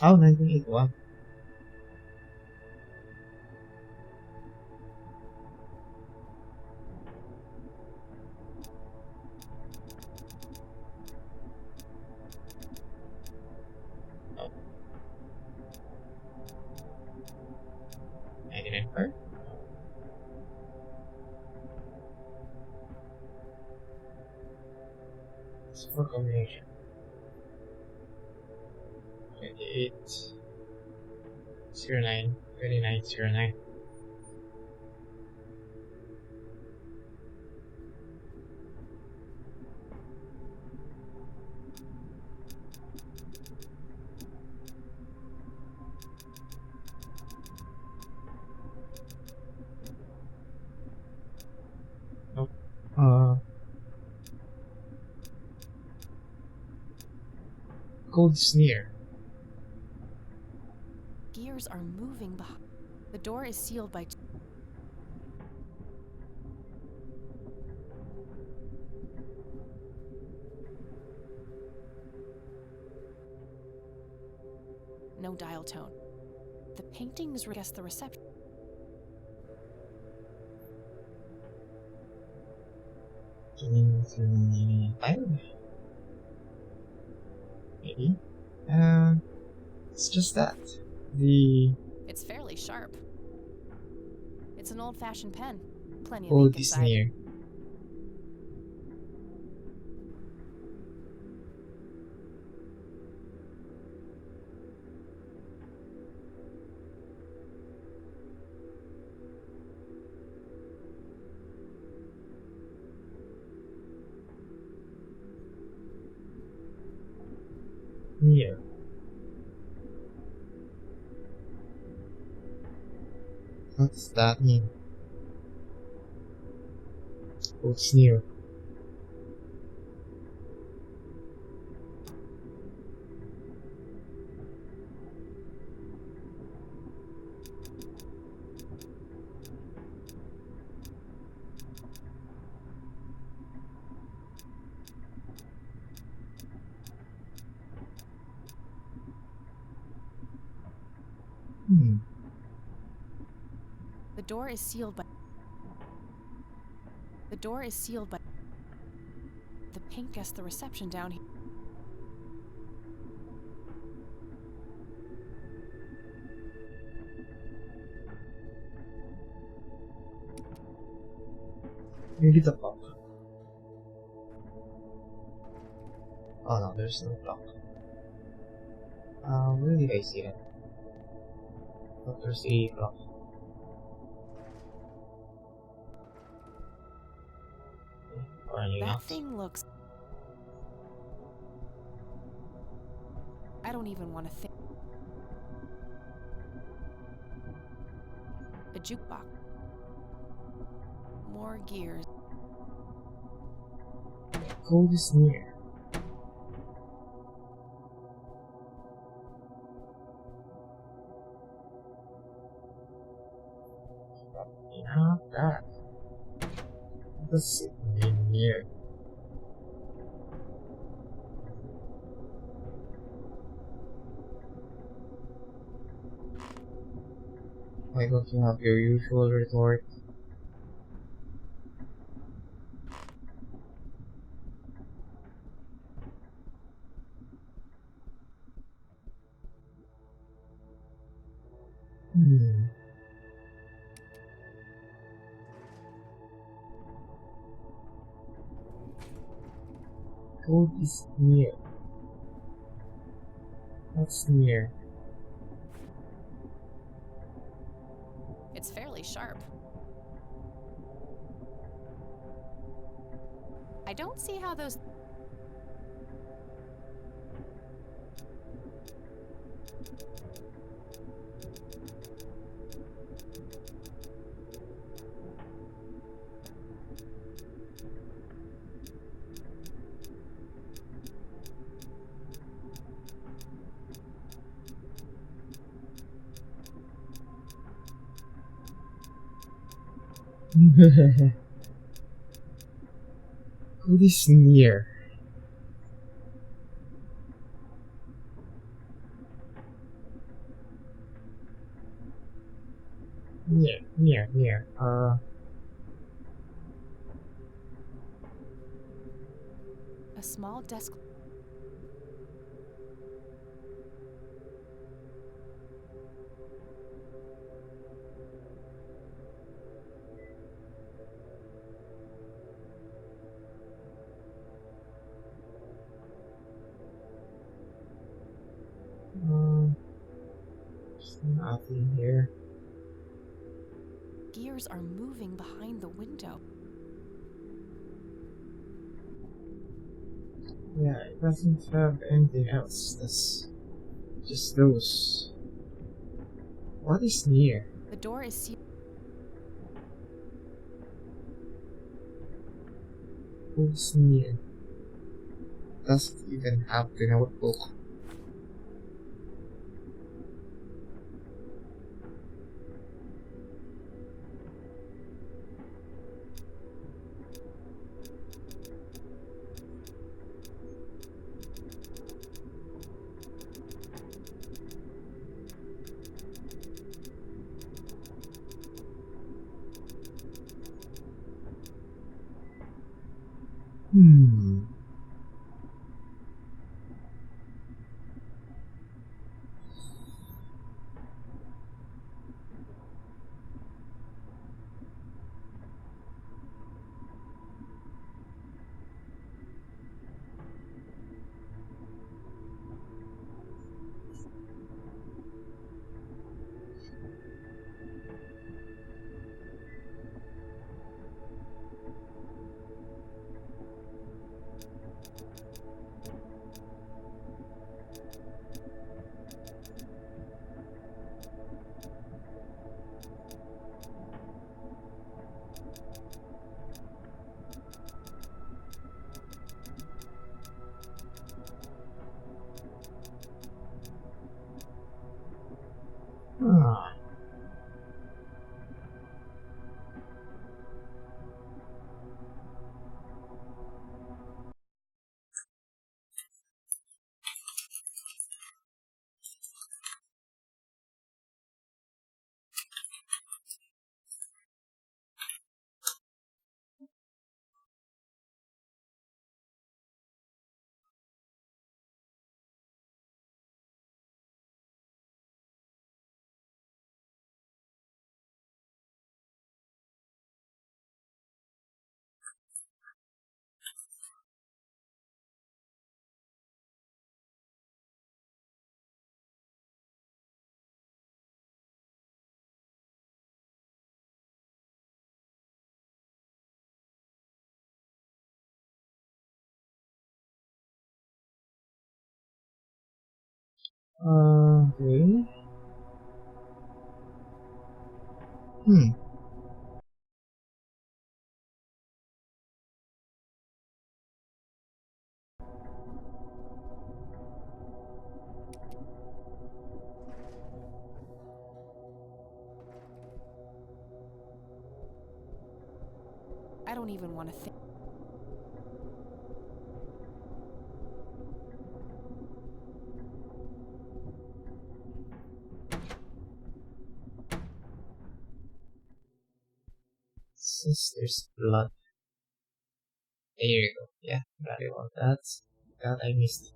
Oh, 1981. Oh. 1994? It's for combination. 28 09 29 09. Nope. Cold sneer. Gears are moving behind. The door is sealed by... No dial tone. The paintings guess the reception. Fine. Maybe. It's just that. It's fairly sharp. It's an old-fashioned pen. Plenty of Code ink is inside. near. Near. What does that mean? What's near? The door is sealed by... The door is sealed by... The paint guess the reception down here. Maybe the clock. Oh no, there's no clock. Where did I see that? Oh, there's a clock. That thing looks... I don't even want to think. A jukebox. More gears. Code is near. Not that. What's it near? Why don't you have your usual retort? Code is near. What's near? It's fairly sharp. I don't see how those... Code is near. Near. A small desk... There's nothing here. Gears are moving behind the window. Yeah, it doesn't have anything else. That's just those. What is near? The door is sealed. Who's near? Doesn't even have the notebook. Hmm. Ah. Okay. Hmm. I don't even want to think. Sister's blood. There you go. Yeah, very well. That I missed.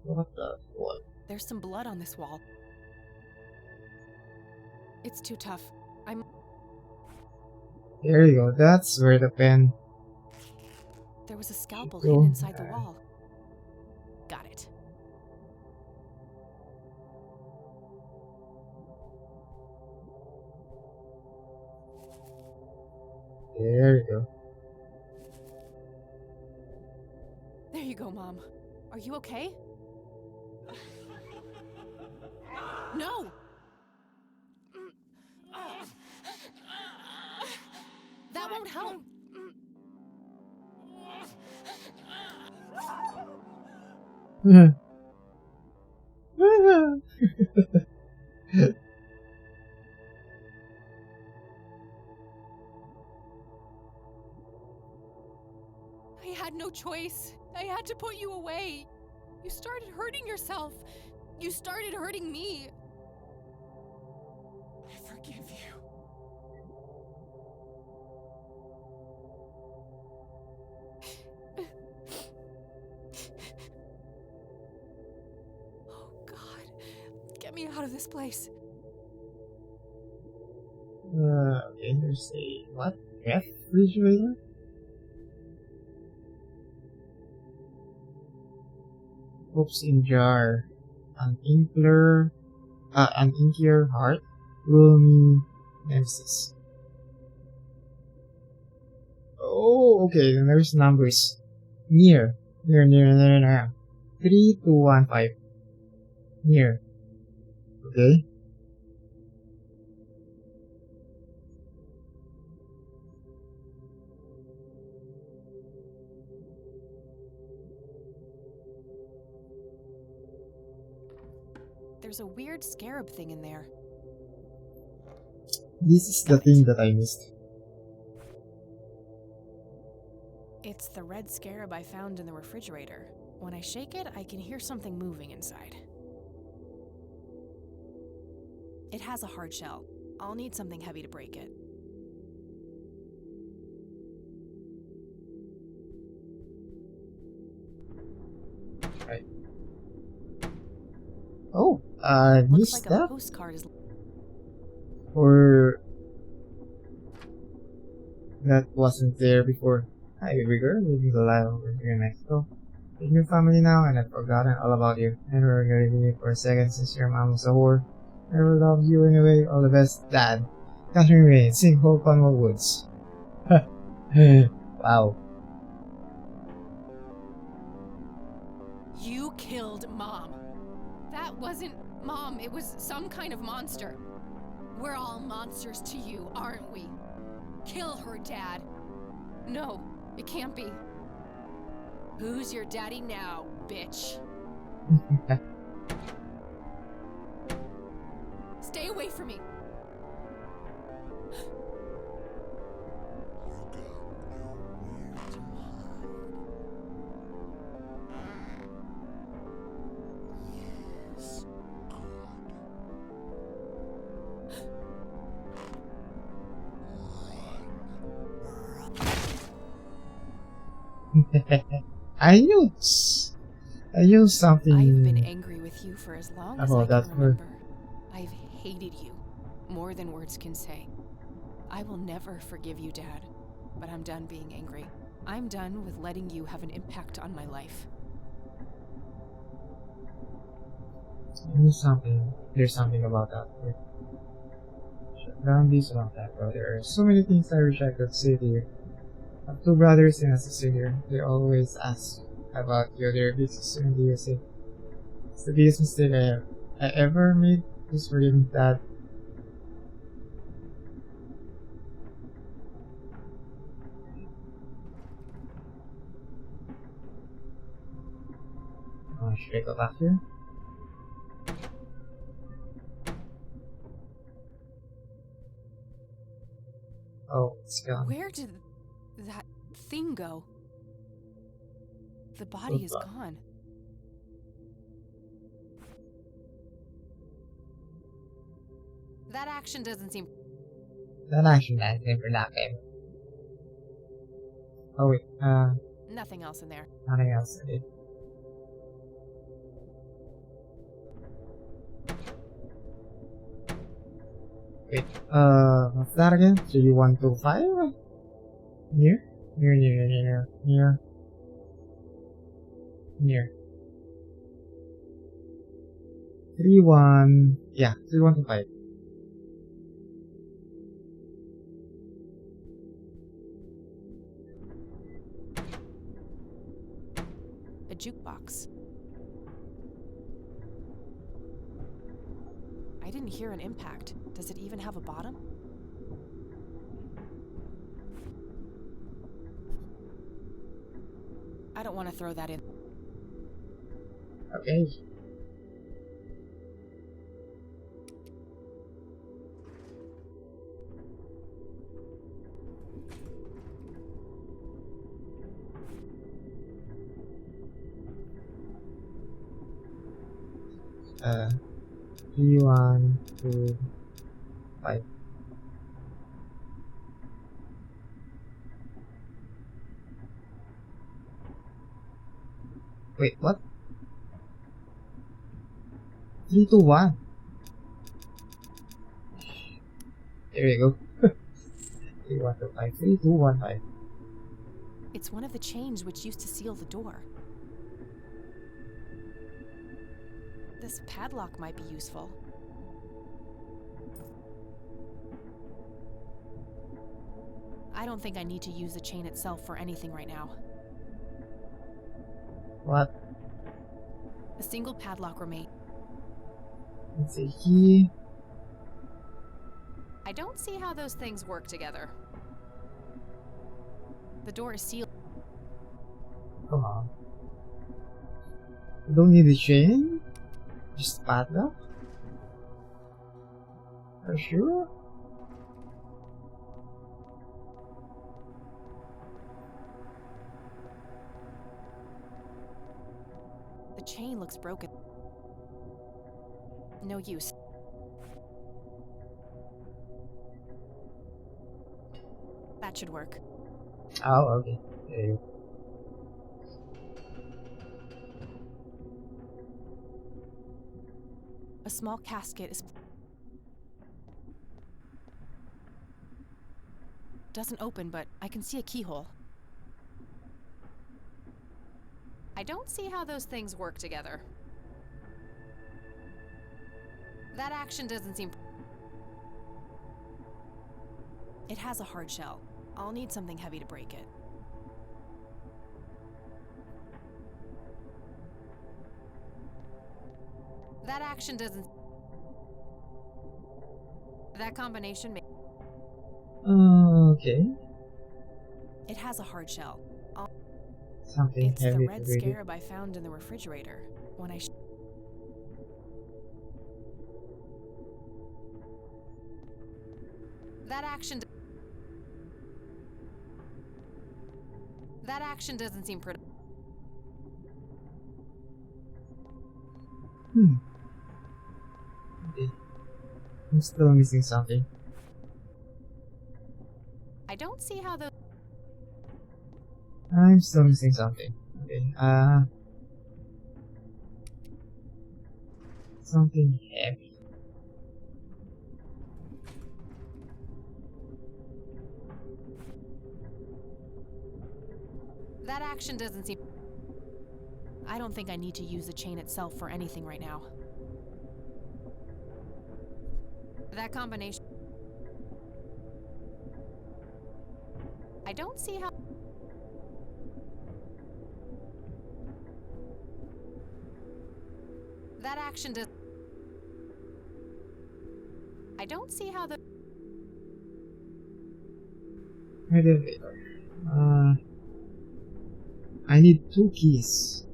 What the what? There's some blood on this wall. It's too tough. I'm. There you go. That's where the pen There was a scalpel should hidden go. inside the wall. Got it. There you go. There you go, Mom. Are you okay? No! That won't help. I had no choice. I had to put you away. You started hurting yourself. You started hurting me. I forgive you. Oh, God. Get me out of this place. Okay, there's a what? Refrigerator? Hopes in jar. An inkier heart. Roomy nemesis. Oh, okay, then there's numbers. Near. 3215. Near. Okay. There's a weird scarab thing in there. This is the thing that I missed. It's the red scarab I found in the refrigerator. When I shake it, I can hear something moving inside. It has a hard shell. I'll need something heavy to break it. Right. Oh, I Looks missed like a that. postcard is. Or that wasn't there before. Hi, baby girl. Living the life over here in Mexico. With your family now, and I've forgotten all about you. Never forget you for a second since your mom was a whore. Never loved you anyway. All the best, Dad. Catherine Rain, Sinkhole, Cornwall Woods. Wow. You killed Mom. That wasn't Mom, it was some kind of monster. We're all monsters to you, aren't we? Kill her, Dad. No, it can't be. Who's your daddy now, bitch? Stay away from me. I knew something I've been angry with you for as long as I about that can word. remember. I've hated you more than words can say. I will never forgive you, Dad, but I'm done being angry. I'm done with letting you have an impact on my life. I knew something. There's something about that word. Shut down this about that, bro. There are so many things I wish I could say to you. I have two brothers and a sister here. They always ask about you. They're big sister in the USA. It's the biggest mistake I ever made. Please forgive me, Dad. Should I go back here? Oh, it's gone. Where did that thing go? The body is gone. That action doesn't seem. That action man came for that game. Oh wait, Nothing else in there. nothing else. Okay. Wait, what's that again? 3125? Near? Near. 3125. A jukebox. I didn't hear an impact. Does it even have a bottom? I don't want to throw that in. Okay. Uh, 3, 1, 2, 5. Wait, what? 3, 2, 1. There you go. 3, 1, 2, 5. 3, 2, 1, 5. It's one of the chains which used to seal the door. This padlock might be useful. I don't think I need to use the chain itself for anything right now. What? A single padlock remains. Let's see here. I don't see how those things work together. The door is sealed. Come on. You don't need a chain? Just padlock? Are you sure? The chain looks broken. No use. That should work. Oh, okay. There you go. A small casket is... Doesn't open, but I can see a keyhole. I don't see how those things work together. That action doesn't seem... It has a hard shell. I'll need something heavy to break it. That action doesn't... That combination makes... Okay. It has a hard shell. Something It's the heavy red to break it. scarab I found in the refrigerator when I... That action... That action doesn't seem pretty... Okay. I'm still missing something. I don't see how the... I'm still missing something. Okay. Something heavy. That action doesn't seem... I don't think I need to use the chain itself for anything right now. That combination... I don't see how... That action does... I don't see how the... Elevator. I need 2 keys.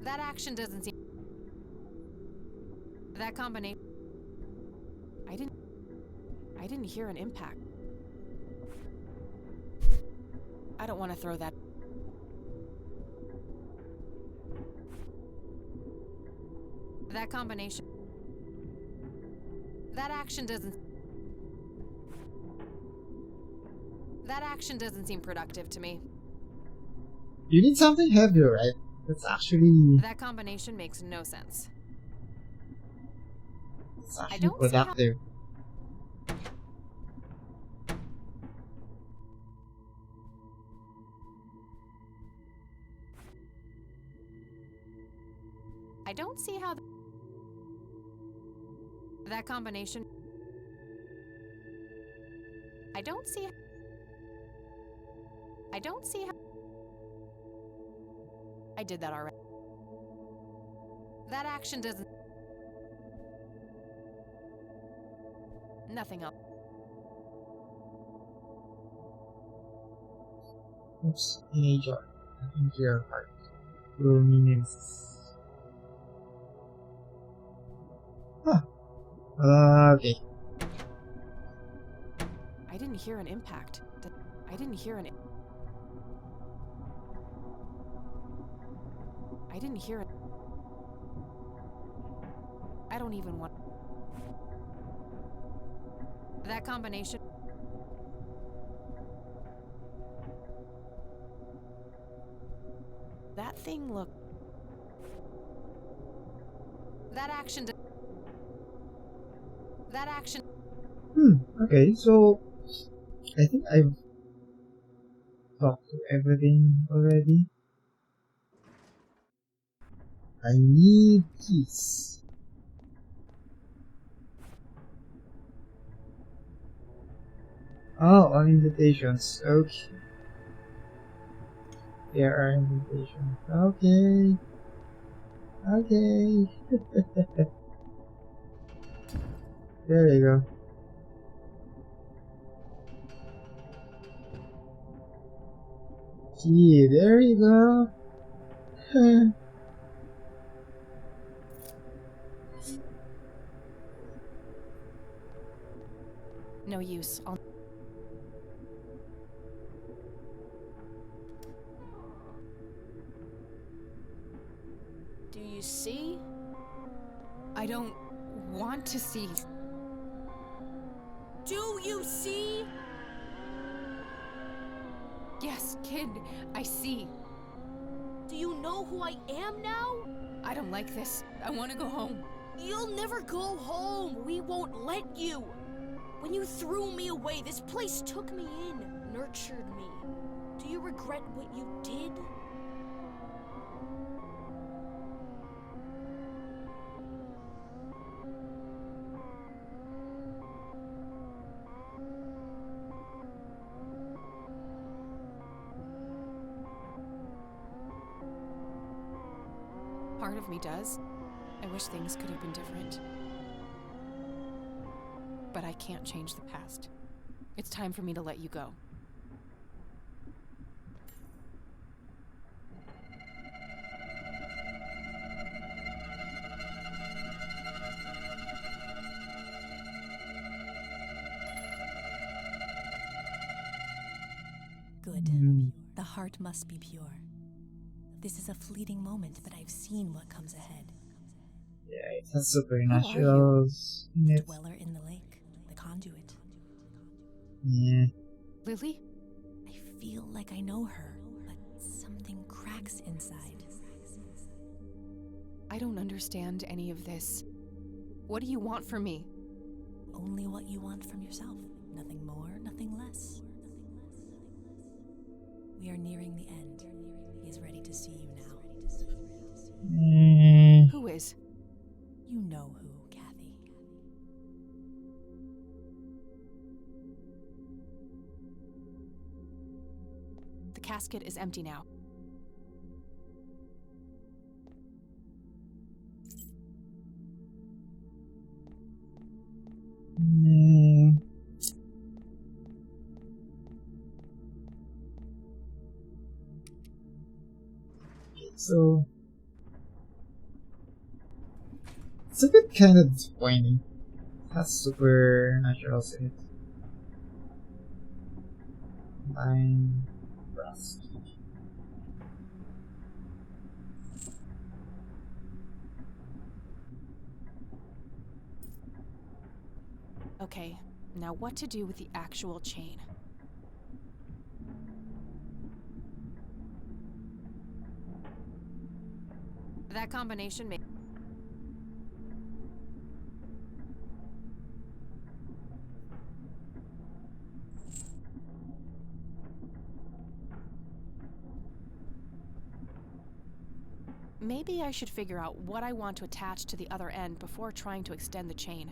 That action doesn't seem... That combination... I didn't hear an impact. I don't want to throw that... That combination... That action doesn't... That action doesn't seem productive to me. You need something heavier, right? That's actually... That combination makes no sense. It's I actually don't see how... productive. I don't see how... That combination... I don't see... I don't see how... I did that already. That action doesn't... Nothing else. Oops, teenager. Into your heart. Luminous. Huh. Okay. I didn't hear an impact. I didn't hear an... I didn't hear it. I don't even want... That combination... That thing looked... That action... That action... Okay, so... I think I've talked to everything already. I need keys. Oh, on invitations. Okay. There are invitations. Okay. Okay. There you go. Key, there you go. No use. Do you see? I don't want to see. Do you see? Yes, kid, I see. Do you know who I am now? I don't like this. I want to go home. You'll never go home. We won't let you. When you threw me away, this place took me in, nurtured me. Do you regret what you did? Part of me does. I wish things could have been different. But I can't change the past. It's time for me to let you go. Good. The heart must be pure. This is a fleeting moment, but I've seen what comes ahead. Yeah, it has supernaturals in it. Dweller in the lake, the conduit. Yeah. Lily? I feel like I know her, but something cracks inside. I don't understand any of this. What do you want from me? Only what you want from yourself. Nothing more, nothing less. We are nearing the end. He is ready to see you now. Who is? You know who, Kathy. The casket is empty now. So it's a bit kind of disappointing. It has supernaturals in it. Line rust. Okay, now what to do with the actual chain? That combination may... Maybe I should figure out what I want to attach to the other end before trying to extend the chain.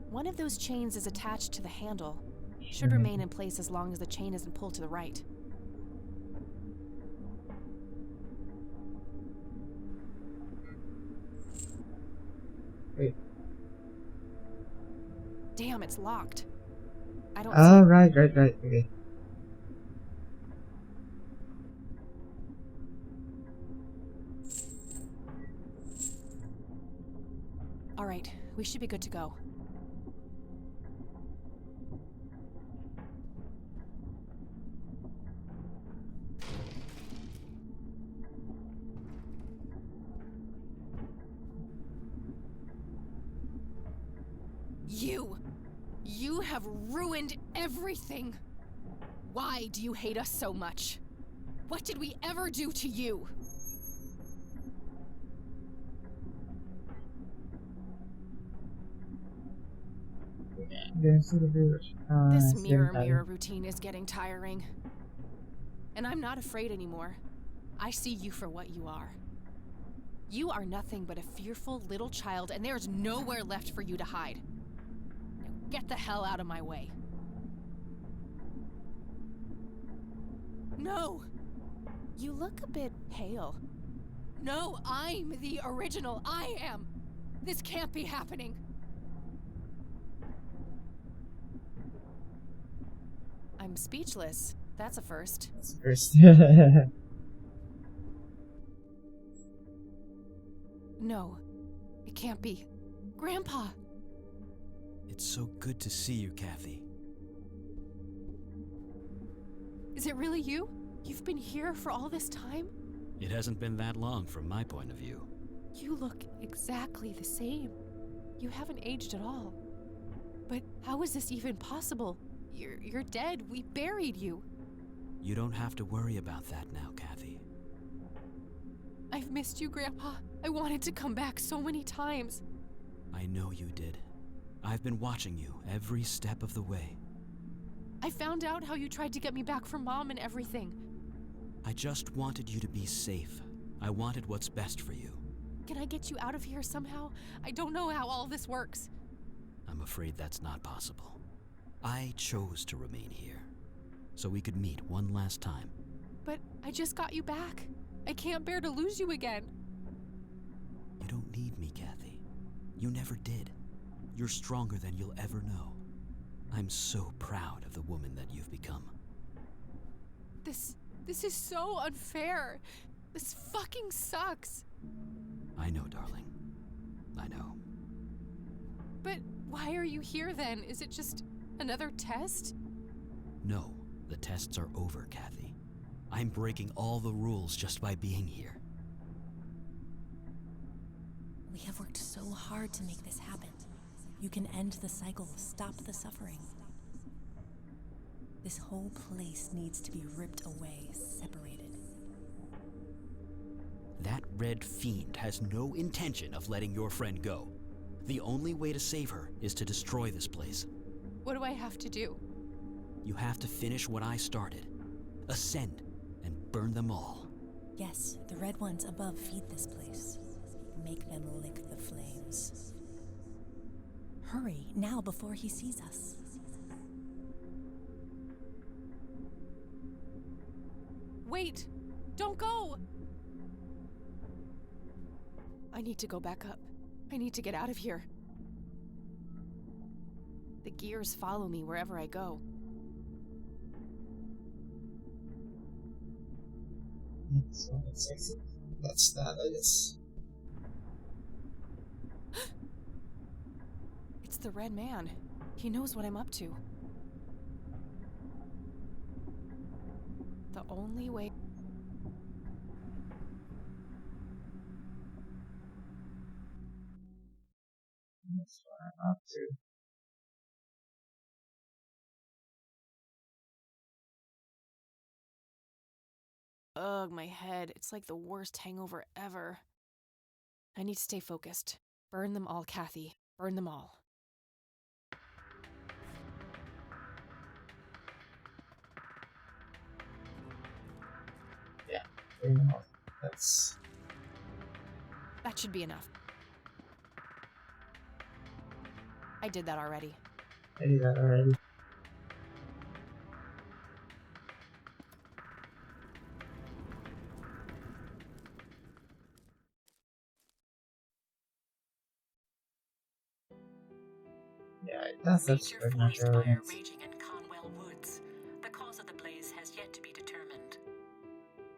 One of those chains is attached to the handle. Should remain in place as long as the chain isn't pulled to the right. Wait. Damn, it's locked. I don't Oh, right. Okay. All right, we should be good to go. You have ruined everything. Why do you hate us so much? What did we ever do to you? This mirror routine is getting tiring. And I'm not afraid anymore. I see you for what you are. You are nothing but a fearful little child, and there's nowhere left for you to hide. Now get the hell out of my way. No! You look a bit pale. No, I'm the original. I am. This can't be happening. I'm speechless. That's a first. That's a first. No, it can't be. Grandpa! It's so good to see you, Kathy. Is it really you? You've been here for all this time? It hasn't been that long from my point of view. You look exactly the same. You haven't aged at all. But how is this even possible? You're dead. We buried you. You don't have to worry about that now, Kathy. I've missed you, Grandpa. I wanted to come back so many times. I know you did. I've been watching you every step of the way. I found out how you tried to get me back from Mom and everything. I just wanted you to be safe. I wanted what's best for you. Can I get you out of here somehow? I don't know how all this works. I'm afraid that's not possible. I chose to remain here, so we could meet one last time. But I just got you back. I can't bear to lose you again. You don't need me, Kathy. You never did. You're stronger than you'll ever know. I'm so proud of the woman that you've become. This is so unfair. This fucking sucks. I know, darling. I know. But why are you here then? Is it just another test? No, the tests are over, Kathy. I'm breaking all the rules just by being here. We have worked so hard to make this happen. You can end the cycle, stop the suffering. This whole place needs to be ripped away, separated. That red fiend has no intention of letting your friend go. The only way to save her is to destroy this place. What do I have to do? You have to finish what I started. Ascend and burn them all. Yes, the red ones above feed this place. Make them lick the flames. Hurry, now before he sees us. Wait! Don't go! I need to go back up. I need to get out of here. The gears follow me wherever I go. So that's that, I guess. It's the Red Man. He knows what I'm up to. The only way... That's what I'm up to. Ugh, my head. It's like the worst hangover ever. I need to stay focused. Burn them all, Kathy. Burn them all. Yeah, burn them all. That's... That should be enough. I did that already. I did that already. Yeah, that's Major forest supernatural. fire raging in Conwell Woods. The cause of the blaze has yet to be determined.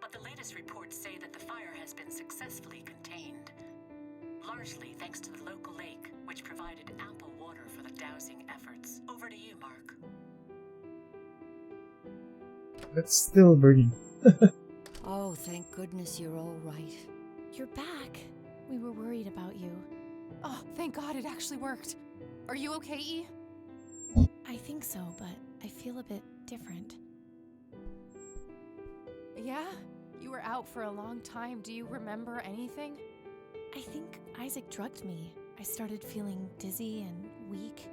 But the latest reports say that the fire has been successfully contained, largely thanks to the local lake, which provided ample water for the dousing efforts. Over to you, Mark. It's still burning. Oh, thank goodness you're all right. You're back. We were worried about you. Oh, thank God it actually worked. Are you okay, E? I think so, but I feel a bit different. Yeah? You were out for a long time. Do you remember anything? I think Isaac drugged me. I started feeling dizzy and weak.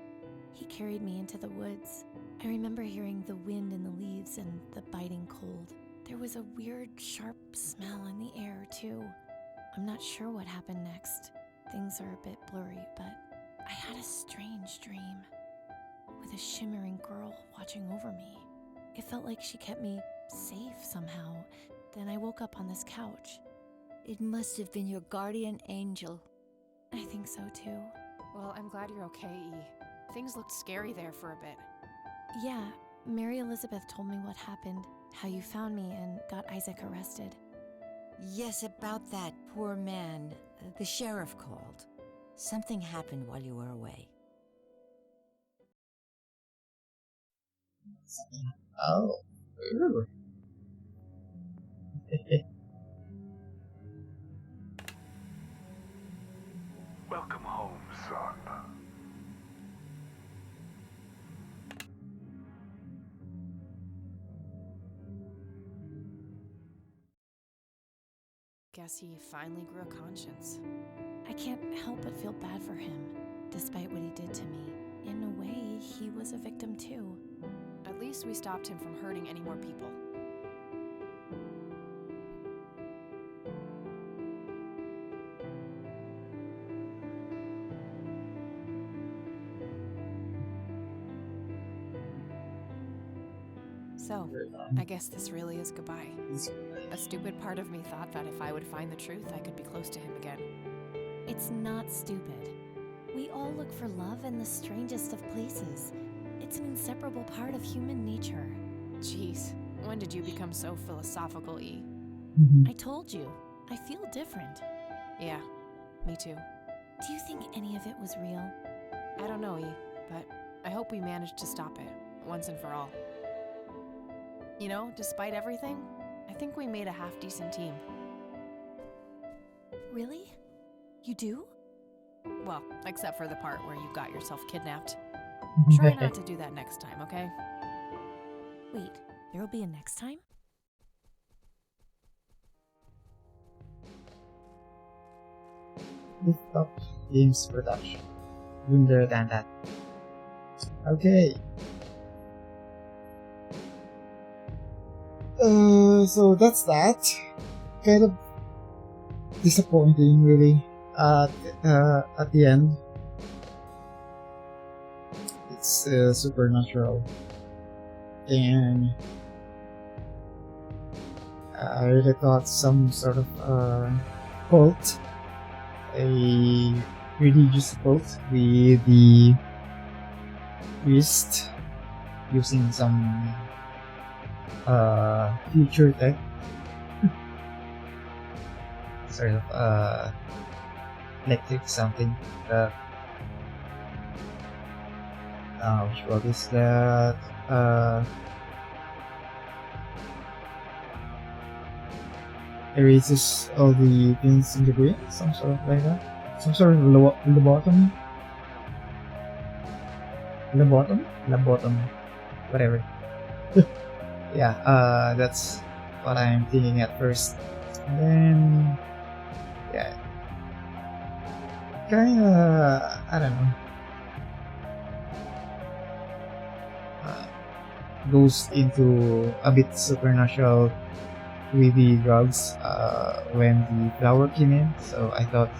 He carried me into the woods. I remember hearing the wind in the leaves and the biting cold. There was a weird, sharp smell in the air, too. I'm not sure what happened next. Things are a bit blurry, but I had a strange dream with a shimmering girl watching over me. It felt like she kept me safe somehow. Then I woke up on this couch. It must have been your guardian angel. I think so, too. Well, I'm glad you're okay, E. Things looked scary there for a bit. Yeah, Mary Elizabeth told me what happened, how you found me and got Isaac arrested. Yes, about that poor man. The sheriff called. Something happened while you were away. Oh. Ooh. Guess he finally grew a conscience. I can't help but feel bad for him. Despite what he did to me, in a way, he was a victim too. At least we stopped him from hurting any more people. So, I guess this really is goodbye. A stupid part of me thought that if I would find the truth, I could be close to him again. It's not stupid. We all look for love in the strangest of places. It's an inseparable part of human nature. Jeez, when did you become so philosophical, E? I told you, I feel different. Yeah, me too. Do you think any of it was real? I don't know, E, but I hope we managed to stop it, once and for all. You know, despite everything, I think we made a half-decent team. Really? You do? Well, except for the part where you got yourself kidnapped. Try not to do that next time, okay? Wait, there'll be a next time? Lift up Games Production. Doing better than that. Okay. So that's that. Kind of disappointing, really. At the end, it's supernatural, and I really thought some sort of cult, a religious cult with the priest using some future tech, sort of electric something. What is that? Erases all the things in the brain, some sort of like that. Some sort of lobotomy. Lobotomy. Whatever. Yeah, that's what I'm thinking at first. And then, yeah. Kinda, I don't know. Goes into a bit supernatural with the drugs when the flower came in. So I thought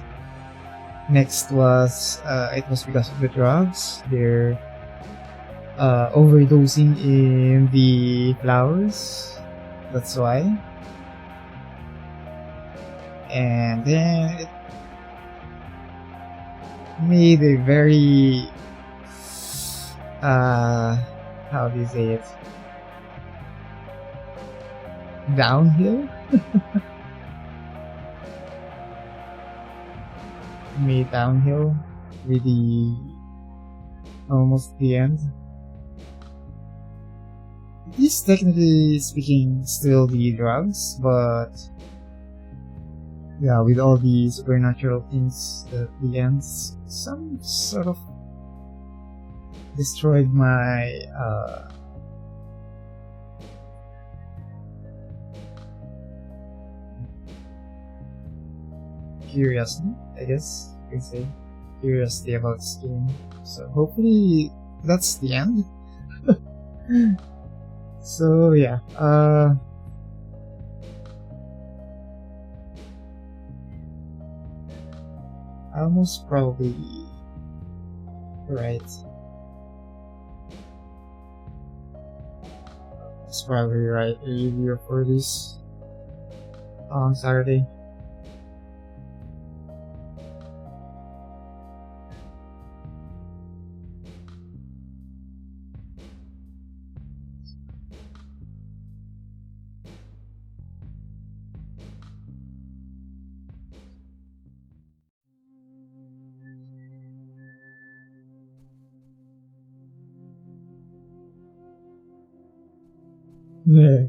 next was it was because of the drugs. They're overdosing in the flowers. That's why. And then it made a very how do you say it? Downhill? Made downhill with the almost the end. It is technically speaking still the drugs, but yeah, with all the supernatural things at the end, some sort of destroyed my curiosity, I guess you could say. Curiosity about this game. So hopefully that's the end. So yeah, almost probably right. It's probably right a review for this on Saturday. Yeah.